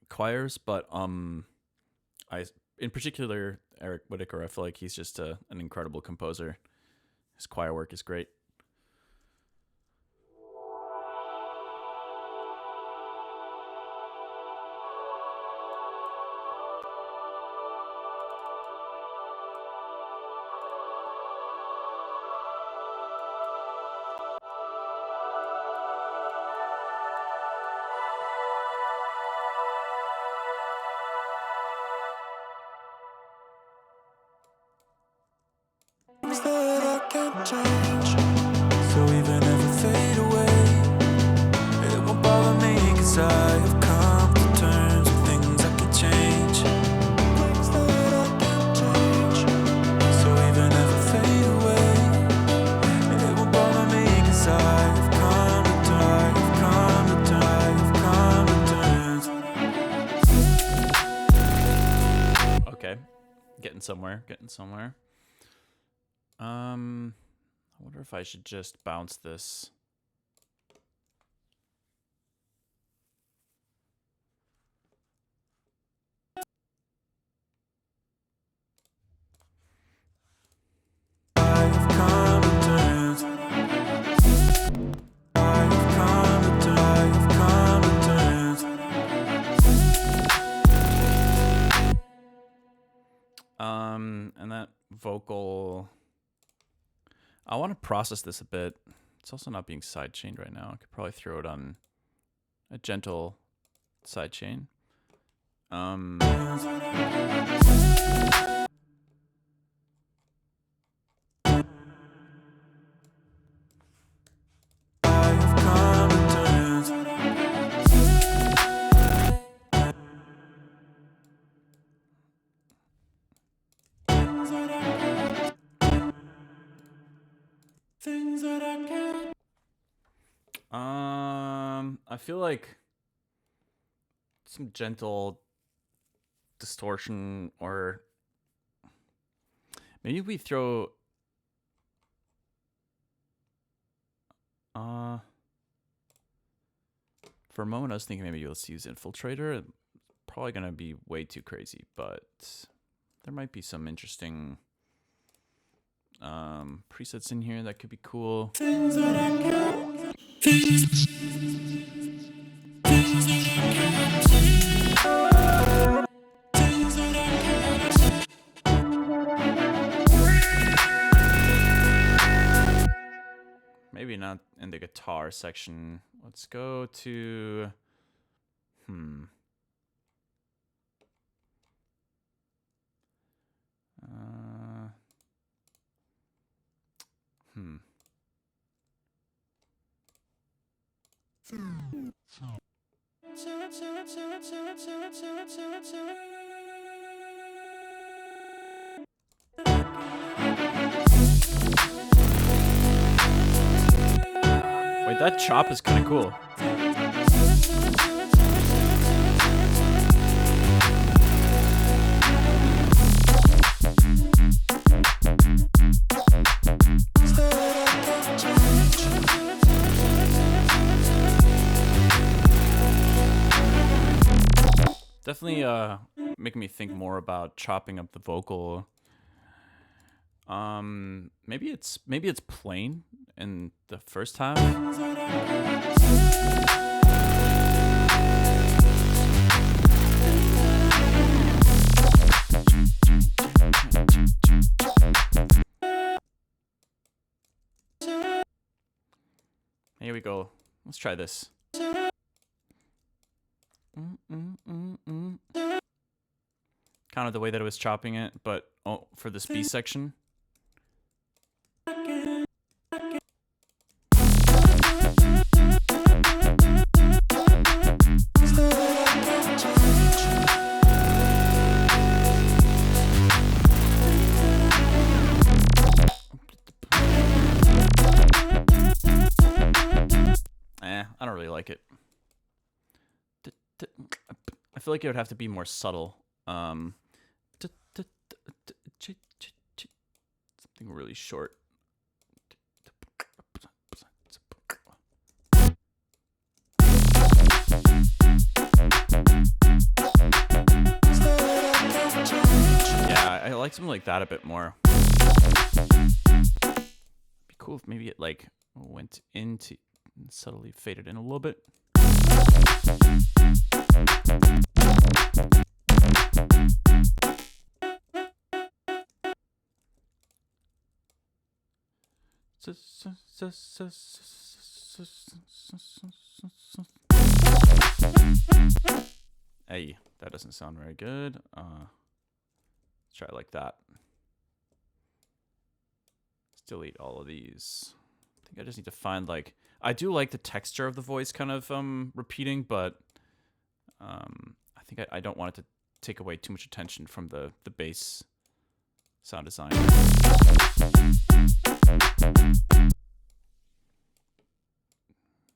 choirs, but in particular Eric Whitaker, I feel like he's just an incredible composer. His choir work is great. Things that I can't change. So even if I fade away, it won't bother me 'cause I have come to terms with things I can change. Things that I can't change. So even if I fade away, it won't bother me 'cause I have come to terms. Okay, getting somewhere. I wonder if I should just bounce this. I've come to terms. And that vocal, I want to process this a bit. It's also not being sidechained right now. I could probably throw it on a gentle sidechain. Things that I can't. I feel like some gentle distortion, or maybe we throw for a moment I was thinking maybe let's use Infiltrator. Probably gonna be way too crazy, but there might be some interesting presets in here that could be cool. Things that I can't. Maybe not in the guitar section. Let's go to Wait, that chop is kind of cool. Definitely making me think more about chopping up the vocal. Maybe it's plain in the first half. Here we go. Let's try this. Kind of the way that I was chopping it, but for this B section. I don't really like it. I feel like it would have to be more subtle. Something really short. Yeah, I like something like that a bit more. Be cool if maybe it like went into and subtly faded in a little bit. Hey, that doesn't sound very good. Let's try it like that. Let's delete all of these. I think I just need to find like, I do like the texture of the voice kind of repeating, but I think I don't want it to take away too much attention from the bass sound design.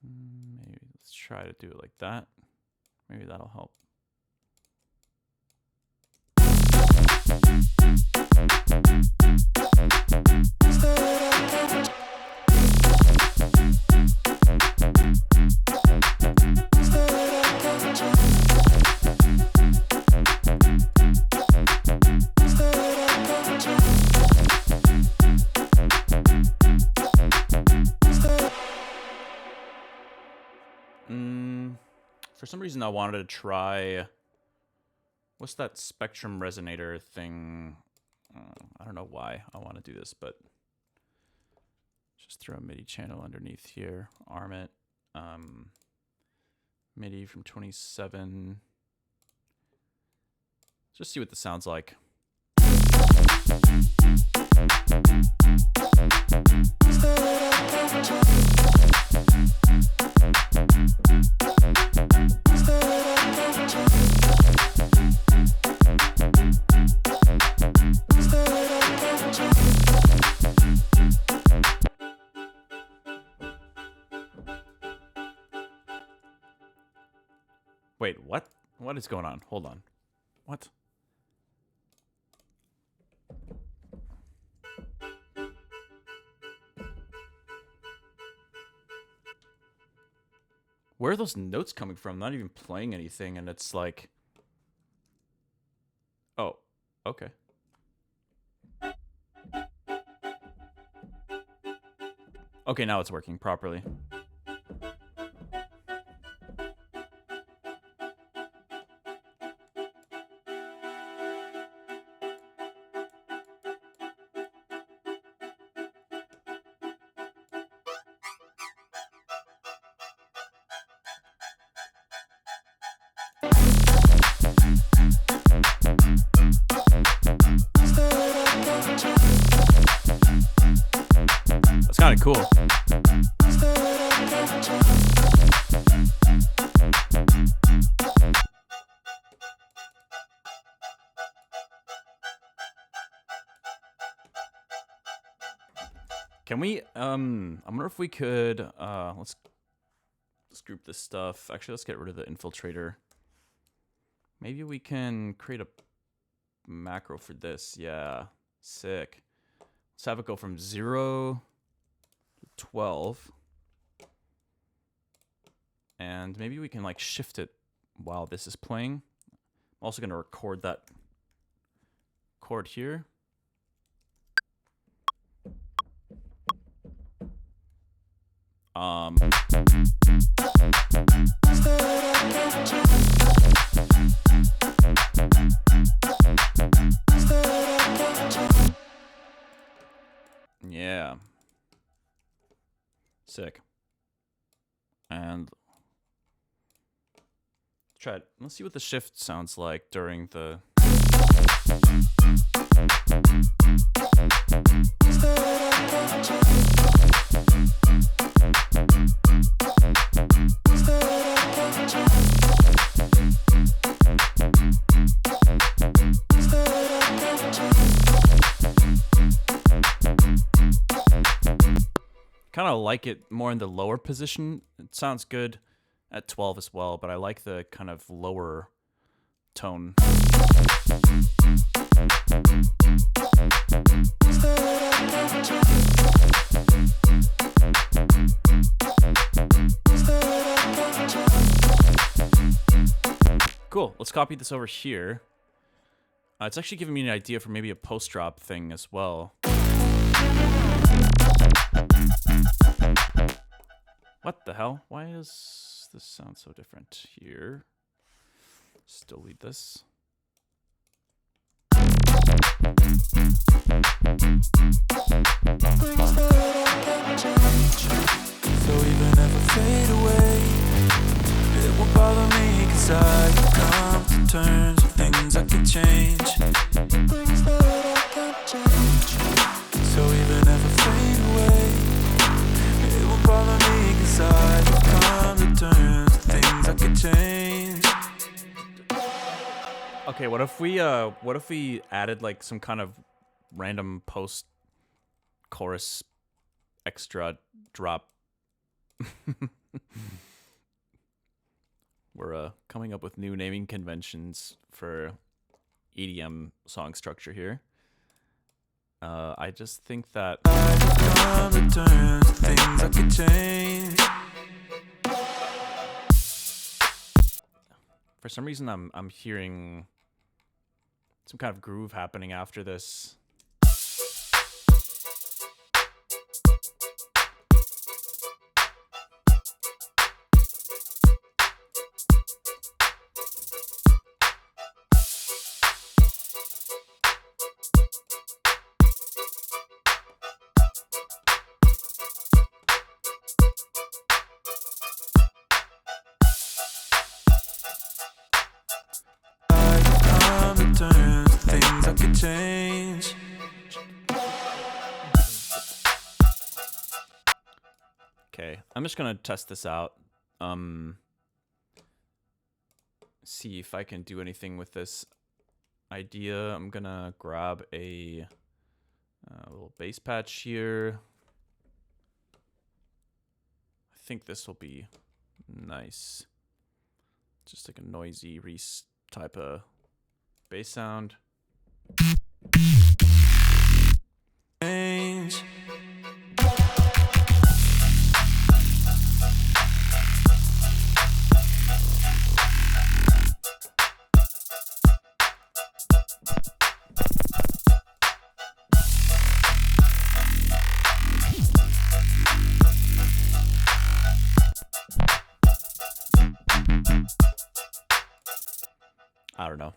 Maybe let's try to do it like that. Maybe that'll help. For some reason, I wanted to try. What's that spectrum resonator thing? I don't know why I want to do this, but just throw a MIDI channel underneath here. Arm it. MIDI from 27. Just see what this sounds like. Wait, what? What is going on? Hold on. What? Where are those notes coming from? I'm not even playing anything, and it's like... Oh, okay. Okay, now it's working properly. That's kind of cool. Can we, I wonder if we could, let's group this stuff. Actually, let's get rid of the infiltrator. Maybe we can create a macro for this. Yeah, sick. Let's have it go from 0 to 12. And maybe we can like shift it while this is playing. I'm also going to record that chord here. Yeah. Sick. And try it. Let's see what the shift sounds like during the. Kind of like it more in the lower position. It sounds good at 12 as well, but I like the kind of lower tone. Cool. Let's copy this over here. It's actually giving me an idea for maybe a post-drop thing as well. What the hell? Why does this sound so different here? Still delete this. So even if I fade away, it won't bother me, 'cause I come to terms with things I could change. So even if I fade away, it won't bother me, 'cause I come to terms with things I could change. Okay, what if we added like some kind of random post chorus extra drop? We're coming up with new naming conventions for EDM song structure here. I just think that I've come to terms with things I could change. for some reason I'm hearing some kind of groove happening after this. Turns, things I could change. Okay, I'm just gonna test this out. See if I can do anything with this idea. I'm gonna grab a little bass patch here. I think this will be nice. Just like a noisy Reese type of bass sound. Change. I don't know.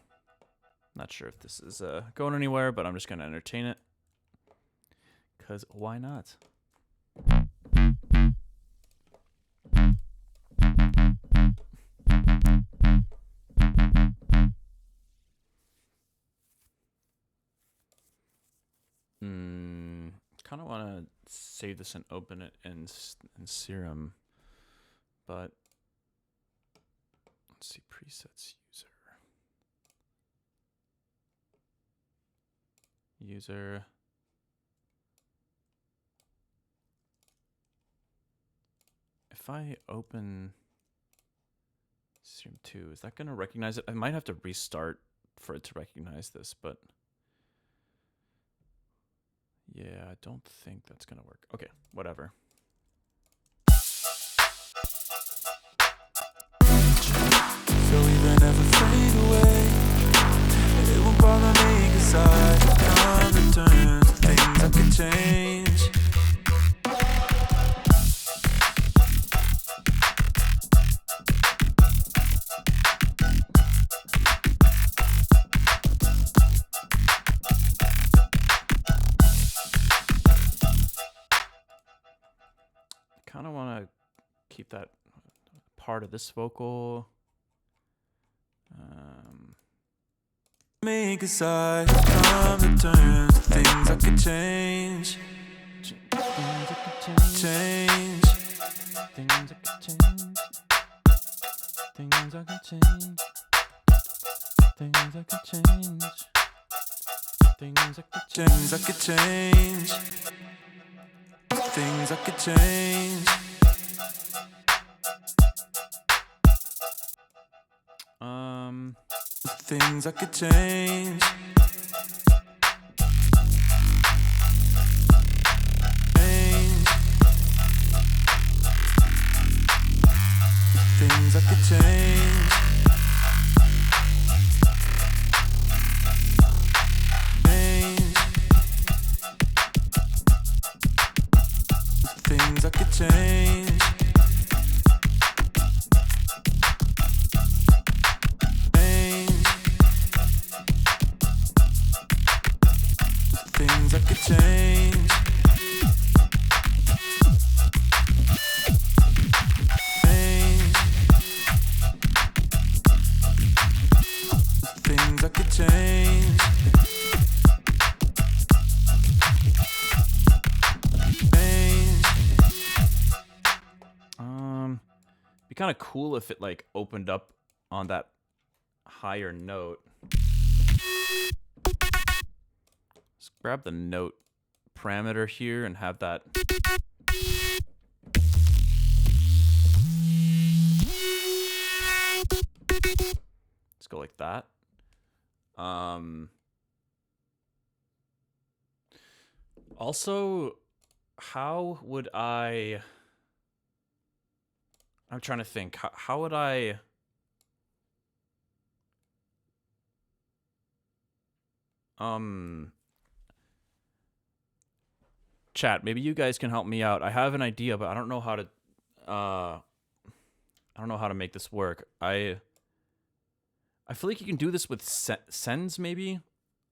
Not sure if this is going anywhere, but I'm just going to entertain it. Because why not? Kind of want to save this and open it in Serum. But let's see, presets user. If I open Serum 2, is that going to recognize it? I might have to restart for it to recognize this, but yeah, I don't think that's going to work. Okay, whatever. So even if I fade away, it won't bother me, 'cause I've come to terms with things I could change. keep that part of this vocal. Make a side, come to terms, things I could change. Change. Things I could change. Things I could change. Things I could change. Things I could change. Things I could change. Things I could change. Things I could change. Change. Things I could change. Change. Things I could change. Things I could change. Change. Things I could change. Change. Be kind of cool if it like opened up on that higher note. Let's grab the note parameter here and have that. Let's go like that. Also, how would I'm trying to think. How would I? Chat, maybe you guys can help me out. I have an idea, but I don't know how to. I don't know how to make this work. I feel like you can do this with sends, maybe.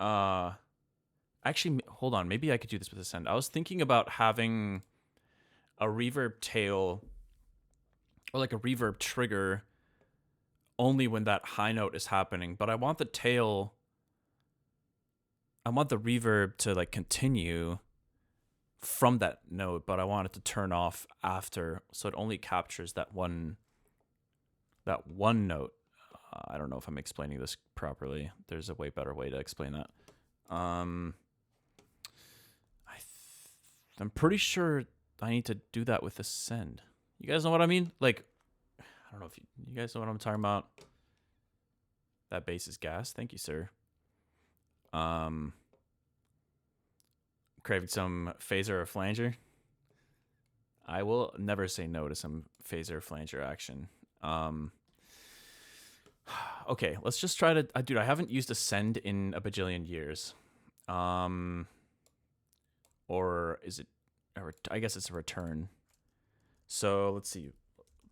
Actually, hold on. Maybe I could do this with a send. I was thinking about having a reverb tail or like a reverb trigger only when that high note is happening, but I want the tail. I want the reverb to like continue from that note, but I want it to turn off after, so it only captures that one note. I don't know if I'm explaining this properly. There's a way better way to explain that. I'm pretty sure I need to do that with the send. You guys know what I mean? Like, I don't know if you guys know what I'm talking about. That bass is gas. Thank you, sir. Craving some phaser or flanger. I will never say no to some phaser or flanger action. Okay, let's just try to. Dude, I haven't used a send in a bajillion years. Or is it? I guess it's a return. So let's see.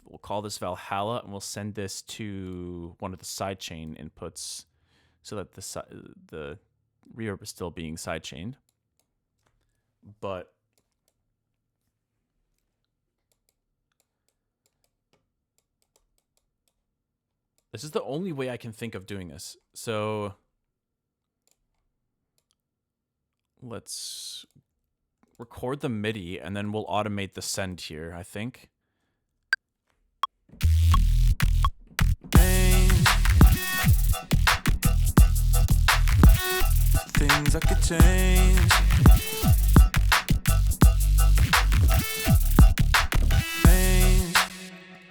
We'll call this Valhalla, and we'll send this to one of the sidechain inputs, so that the reverb is still being sidechained. But this is the only way I can think of doing this. So let's record the MIDI, and then we'll automate the send here, I think. Things I could change.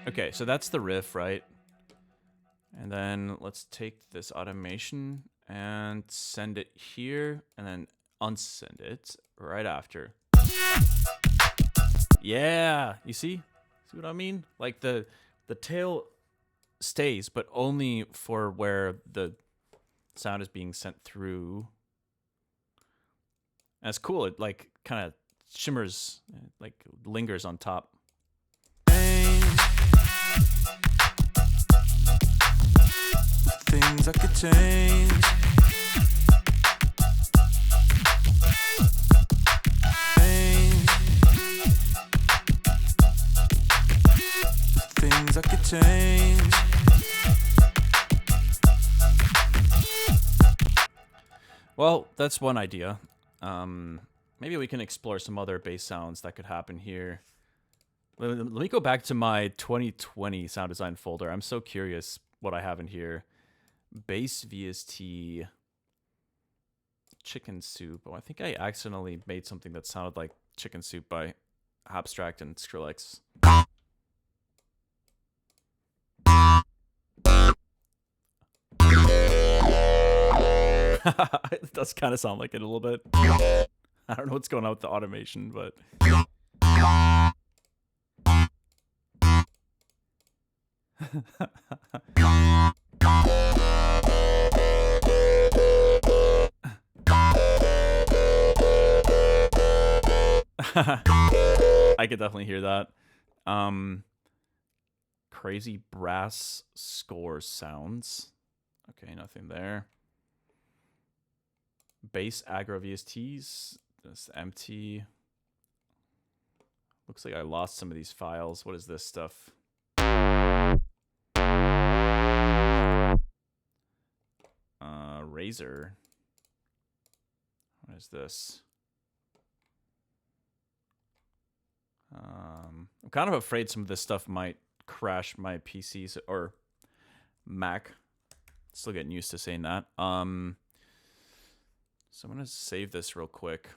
Okay, so that's the riff, right? And then let's take this automation and send it here, and then unsend it right after. Yeah, you see? See what I mean? Like the tail stays, but only for where the sound is being sent through. And it's cool. It like kind of shimmers, like lingers on top. Things I could change. change. Well, that's one idea. Maybe we can explore some other bass sounds that could happen here. Let me go back to my 2020 sound design folder. I'm so curious what I have in here. Bass VST chicken soup. Oh, I think I accidentally made something that sounded like chicken soup by Abstract and Skrillex. It does kind of sound like it a little bit. I don't know what's going on with the automation, but I could definitely hear that. Crazy brass score sounds. Okay, nothing there. Bass aggro VSTs. This empty. Looks like I lost some of these files. What is this stuff? Razor. What is this? I'm kind of afraid some of this stuff might crash my PCs or Mac. Still getting used to saying that. So I'm gonna save this real quick.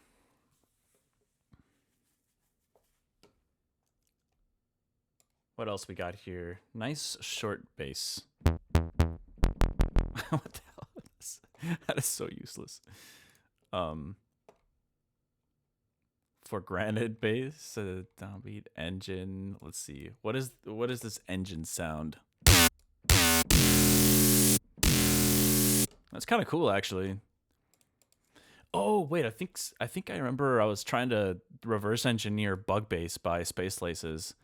What else we got here? Nice short bass. What the hell is this? That is so useless. For granted bass, downbeat engine. Let's see. What is this engine sound? That's kind of cool, actually. Oh wait, I think I remember I was trying to reverse engineer Bug Bass by Space Laces.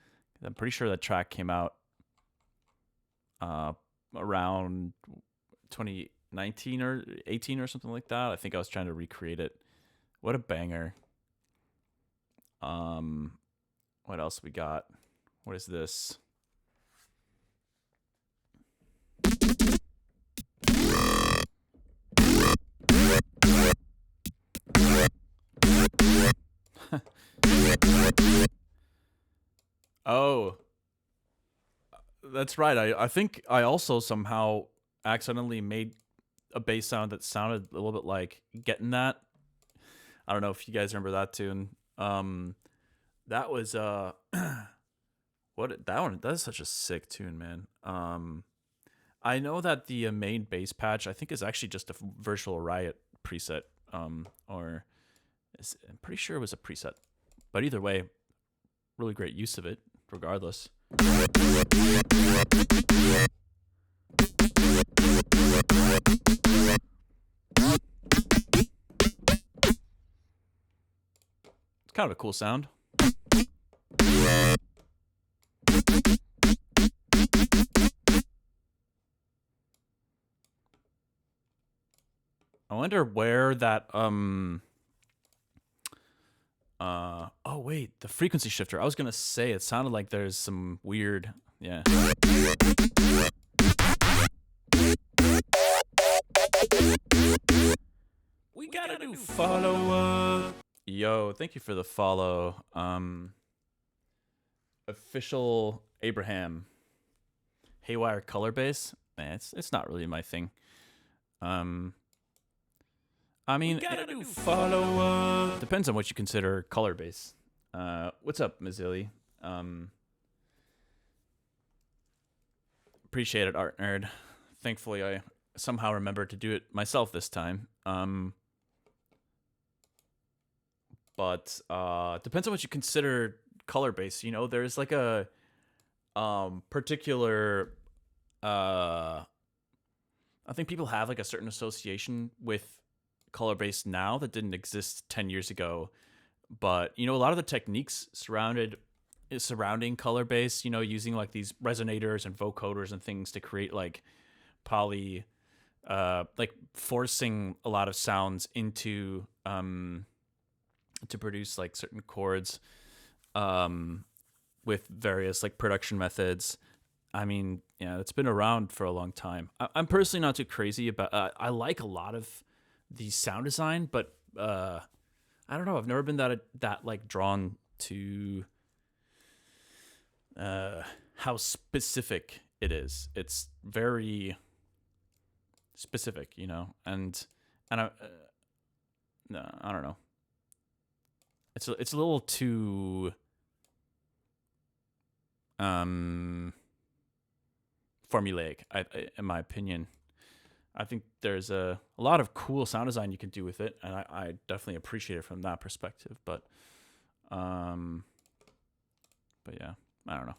I'm pretty sure that track came out around 2019 or 18 or something like that. I think I was trying to recreate it. What a banger. What else we got? What is this? Oh, that's right. I think I also somehow accidentally made a bass sound that sounded a little bit like Getting That. I don't know if you guys remember that tune. That was that is such a sick tune, man. I know that the main bass patch I think is actually just a Virtual Riot preset. I'm pretty sure it was a preset, but either way, really great use of it, regardless. It's kind of a cool sound. I wonder where that oh wait, the frequency shifter. I was gonna say it sounded like there's some weird, yeah. We gotta do follow up. Yo, thank you for the follow. Official Abraham. Haywyre color bass. Man, it's not really my thing. I mean, follow up. Depends on what you consider color bass. What's up, Mazzilli? Appreciate it, Art Nerd. Thankfully, I somehow remembered to do it myself this time. But depends on what you consider color bass. You know, there's like a particular. I think people have like a certain association with color bass now that didn't exist 10 years ago. But you know, a lot of the techniques surrounding color bass, you know, using like these resonators and vocoders and things to create like like forcing a lot of sounds into to produce like certain chords with various like production methods. I mean, yeah, it's been around for a long time. I'm personally not too crazy about. I like a lot of the sound design, but I don't know. I've never been that like drawn to how specific it is. It's very specific, you know, and no, I don't know. It's a little too formulaic, in my opinion. I think there's a lot of cool sound design you can do with it, and I definitely appreciate it from that perspective. But yeah, I don't know.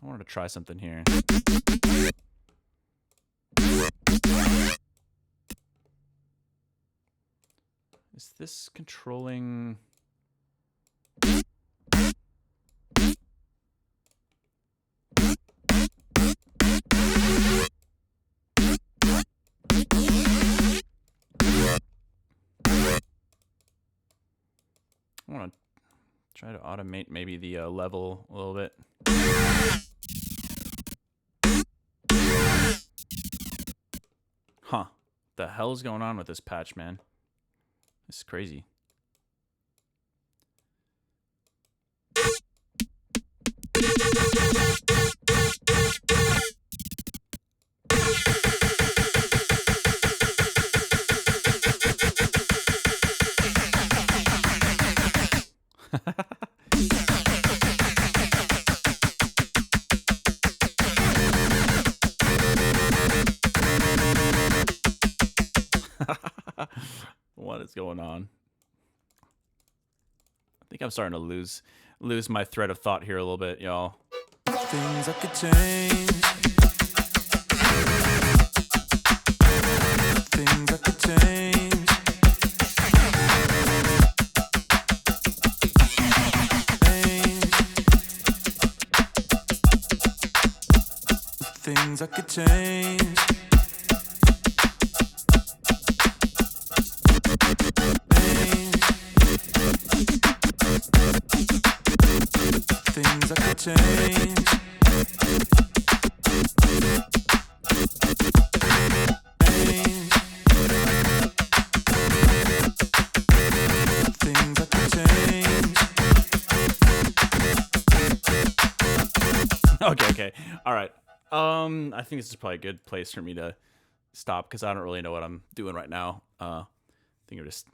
I wanted to try something here. Is this controlling? I want to try to automate maybe the level a little bit. Huh. The hell is going on with this patch, man? This is crazy. What is going on? I think I'm starting to lose my thread of thought here a little bit, y'all. Things that could change. Things that could change. Things that could change. Things that could change. Things that could change. Okay. All right. I think this is probably a good place for me to stop because I don't really know what I'm doing right now. I think I'm just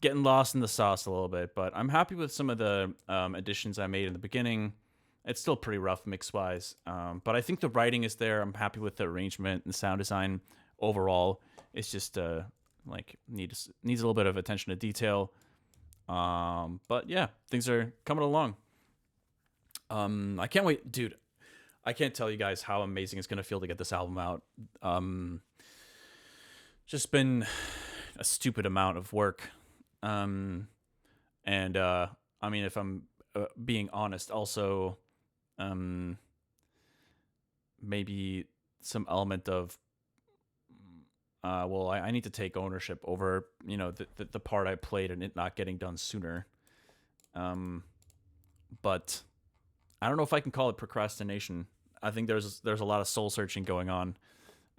getting lost in the sauce a little bit, but I'm happy with some of the additions I made in the beginning. It's still pretty rough mix-wise, but I think the writing is there. I'm happy with the arrangement and sound design overall. It's just like needs a little bit of attention to detail. But yeah, things are coming along. I can't wait, dude. I can't tell you guys how amazing it's gonna feel to get this album out. Just been a stupid amount of work. I mean, if I'm being honest, also, maybe some element of, I need to take ownership over, the part I played and it not getting done sooner. But I don't know if I can call it procrastination. I think there's a lot of soul searching going on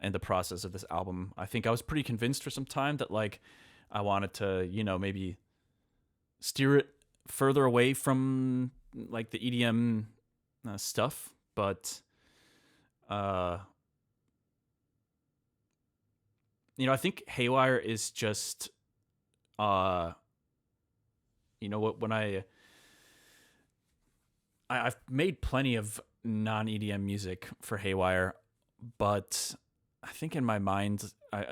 in the process of this album. I think I was pretty convinced for some time that like I wanted to, maybe steer it further away from like the EDM stuff, but I think Haywyre is just when I've made plenty of non-EDM music for Haywyre, but I think in my mind I'm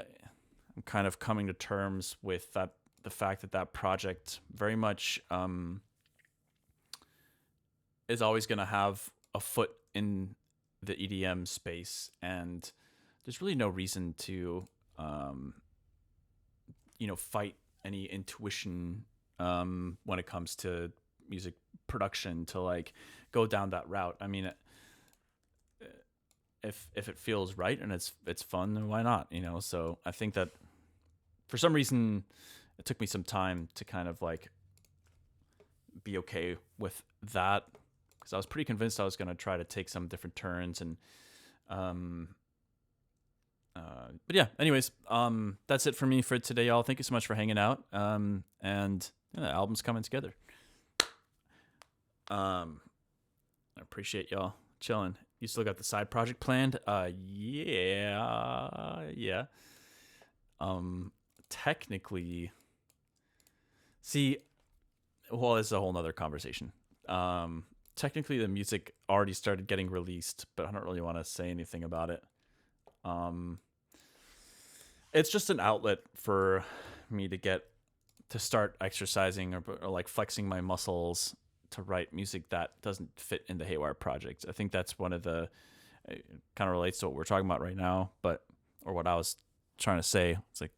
kind of coming to terms with the fact that project very much is always going to have a foot in the EDM space, and there's really no reason to fight any intuition when it comes to music production to like go down that route. I mean, if it feels right and it's fun, then why not? So I think that for some reason it took me some time to kind of like be okay with that, because I was pretty convinced I was going to try to take some different turns. And but yeah, anyways, that's it for me for today, y'all. Thank you so much for hanging out. And the album's coming together. I appreciate y'all chilling. You still got the side project planned? Yeah. Technically, see, well, it's a whole nother conversation. Technically, the music already started getting released, but I don't really want to say anything about it. It's just an outlet for me to start exercising or like flexing my muscles to write music that doesn't fit in the Haywyre project. I think that's one of the, it kind of relates to what we're talking about right now, or what I was trying to say. It's like,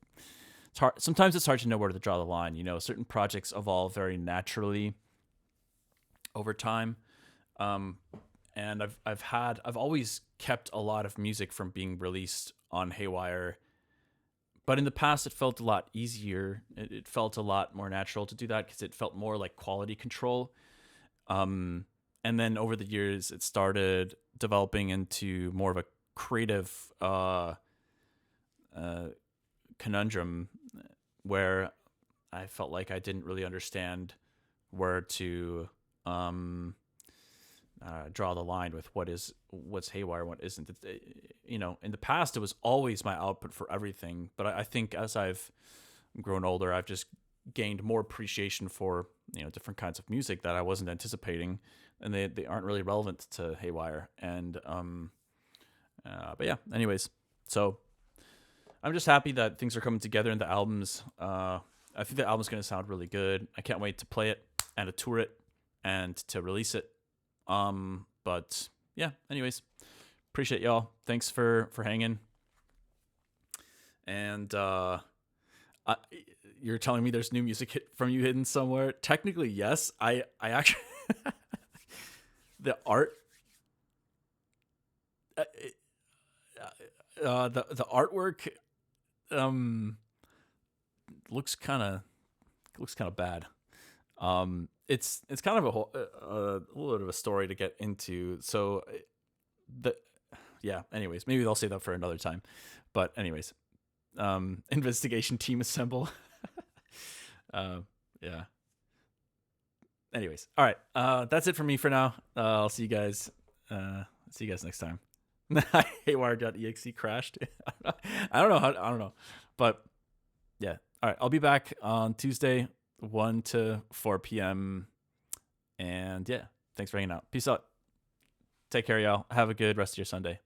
it's hard. Sometimes it's hard to know where to draw the line. Certain projects evolve very naturally over time. And I've always kept a lot of music from being released on Haywyre, but in the past it felt a lot easier. It felt a lot more natural to do that because it felt more like quality control. And then over the years it started developing into more of a creative, conundrum where I felt like I didn't really understand where to, draw the line with what's Haywyre and what isn't. In the past it was always my output for everything, but I think as I've grown older, I've just gained more appreciation for different kinds of music that I wasn't anticipating, and they aren't really relevant to Haywyre. And but yeah, anyways, so I'm just happy that things are coming together in the albums. I think the album's going to sound really good. I can't wait to play it and to tour it and to release it. But yeah, anyways, appreciate y'all. Thanks for hanging. And you're telling me there's new music from you hidden somewhere? Technically, yes. I actually the art, the artwork, looks kind of bad. It's kind of a little bit of a story to get into. So anyways, maybe I'll save that for another time. But anyways, investigation team assemble. Yeah. Anyways, all right. That's it for me for now. I'll see you guys. See you guys next time. Haywyre.exe crashed. I don't know. But yeah. All right. I'll be back on Tuesday, 1 to 4 p.m. And yeah, thanks for hanging out. Peace out. Take care, y'all. Have a good rest of your Sunday.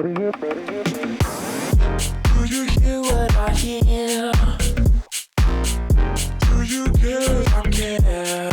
Do you hear what I hear? Do you care if I care?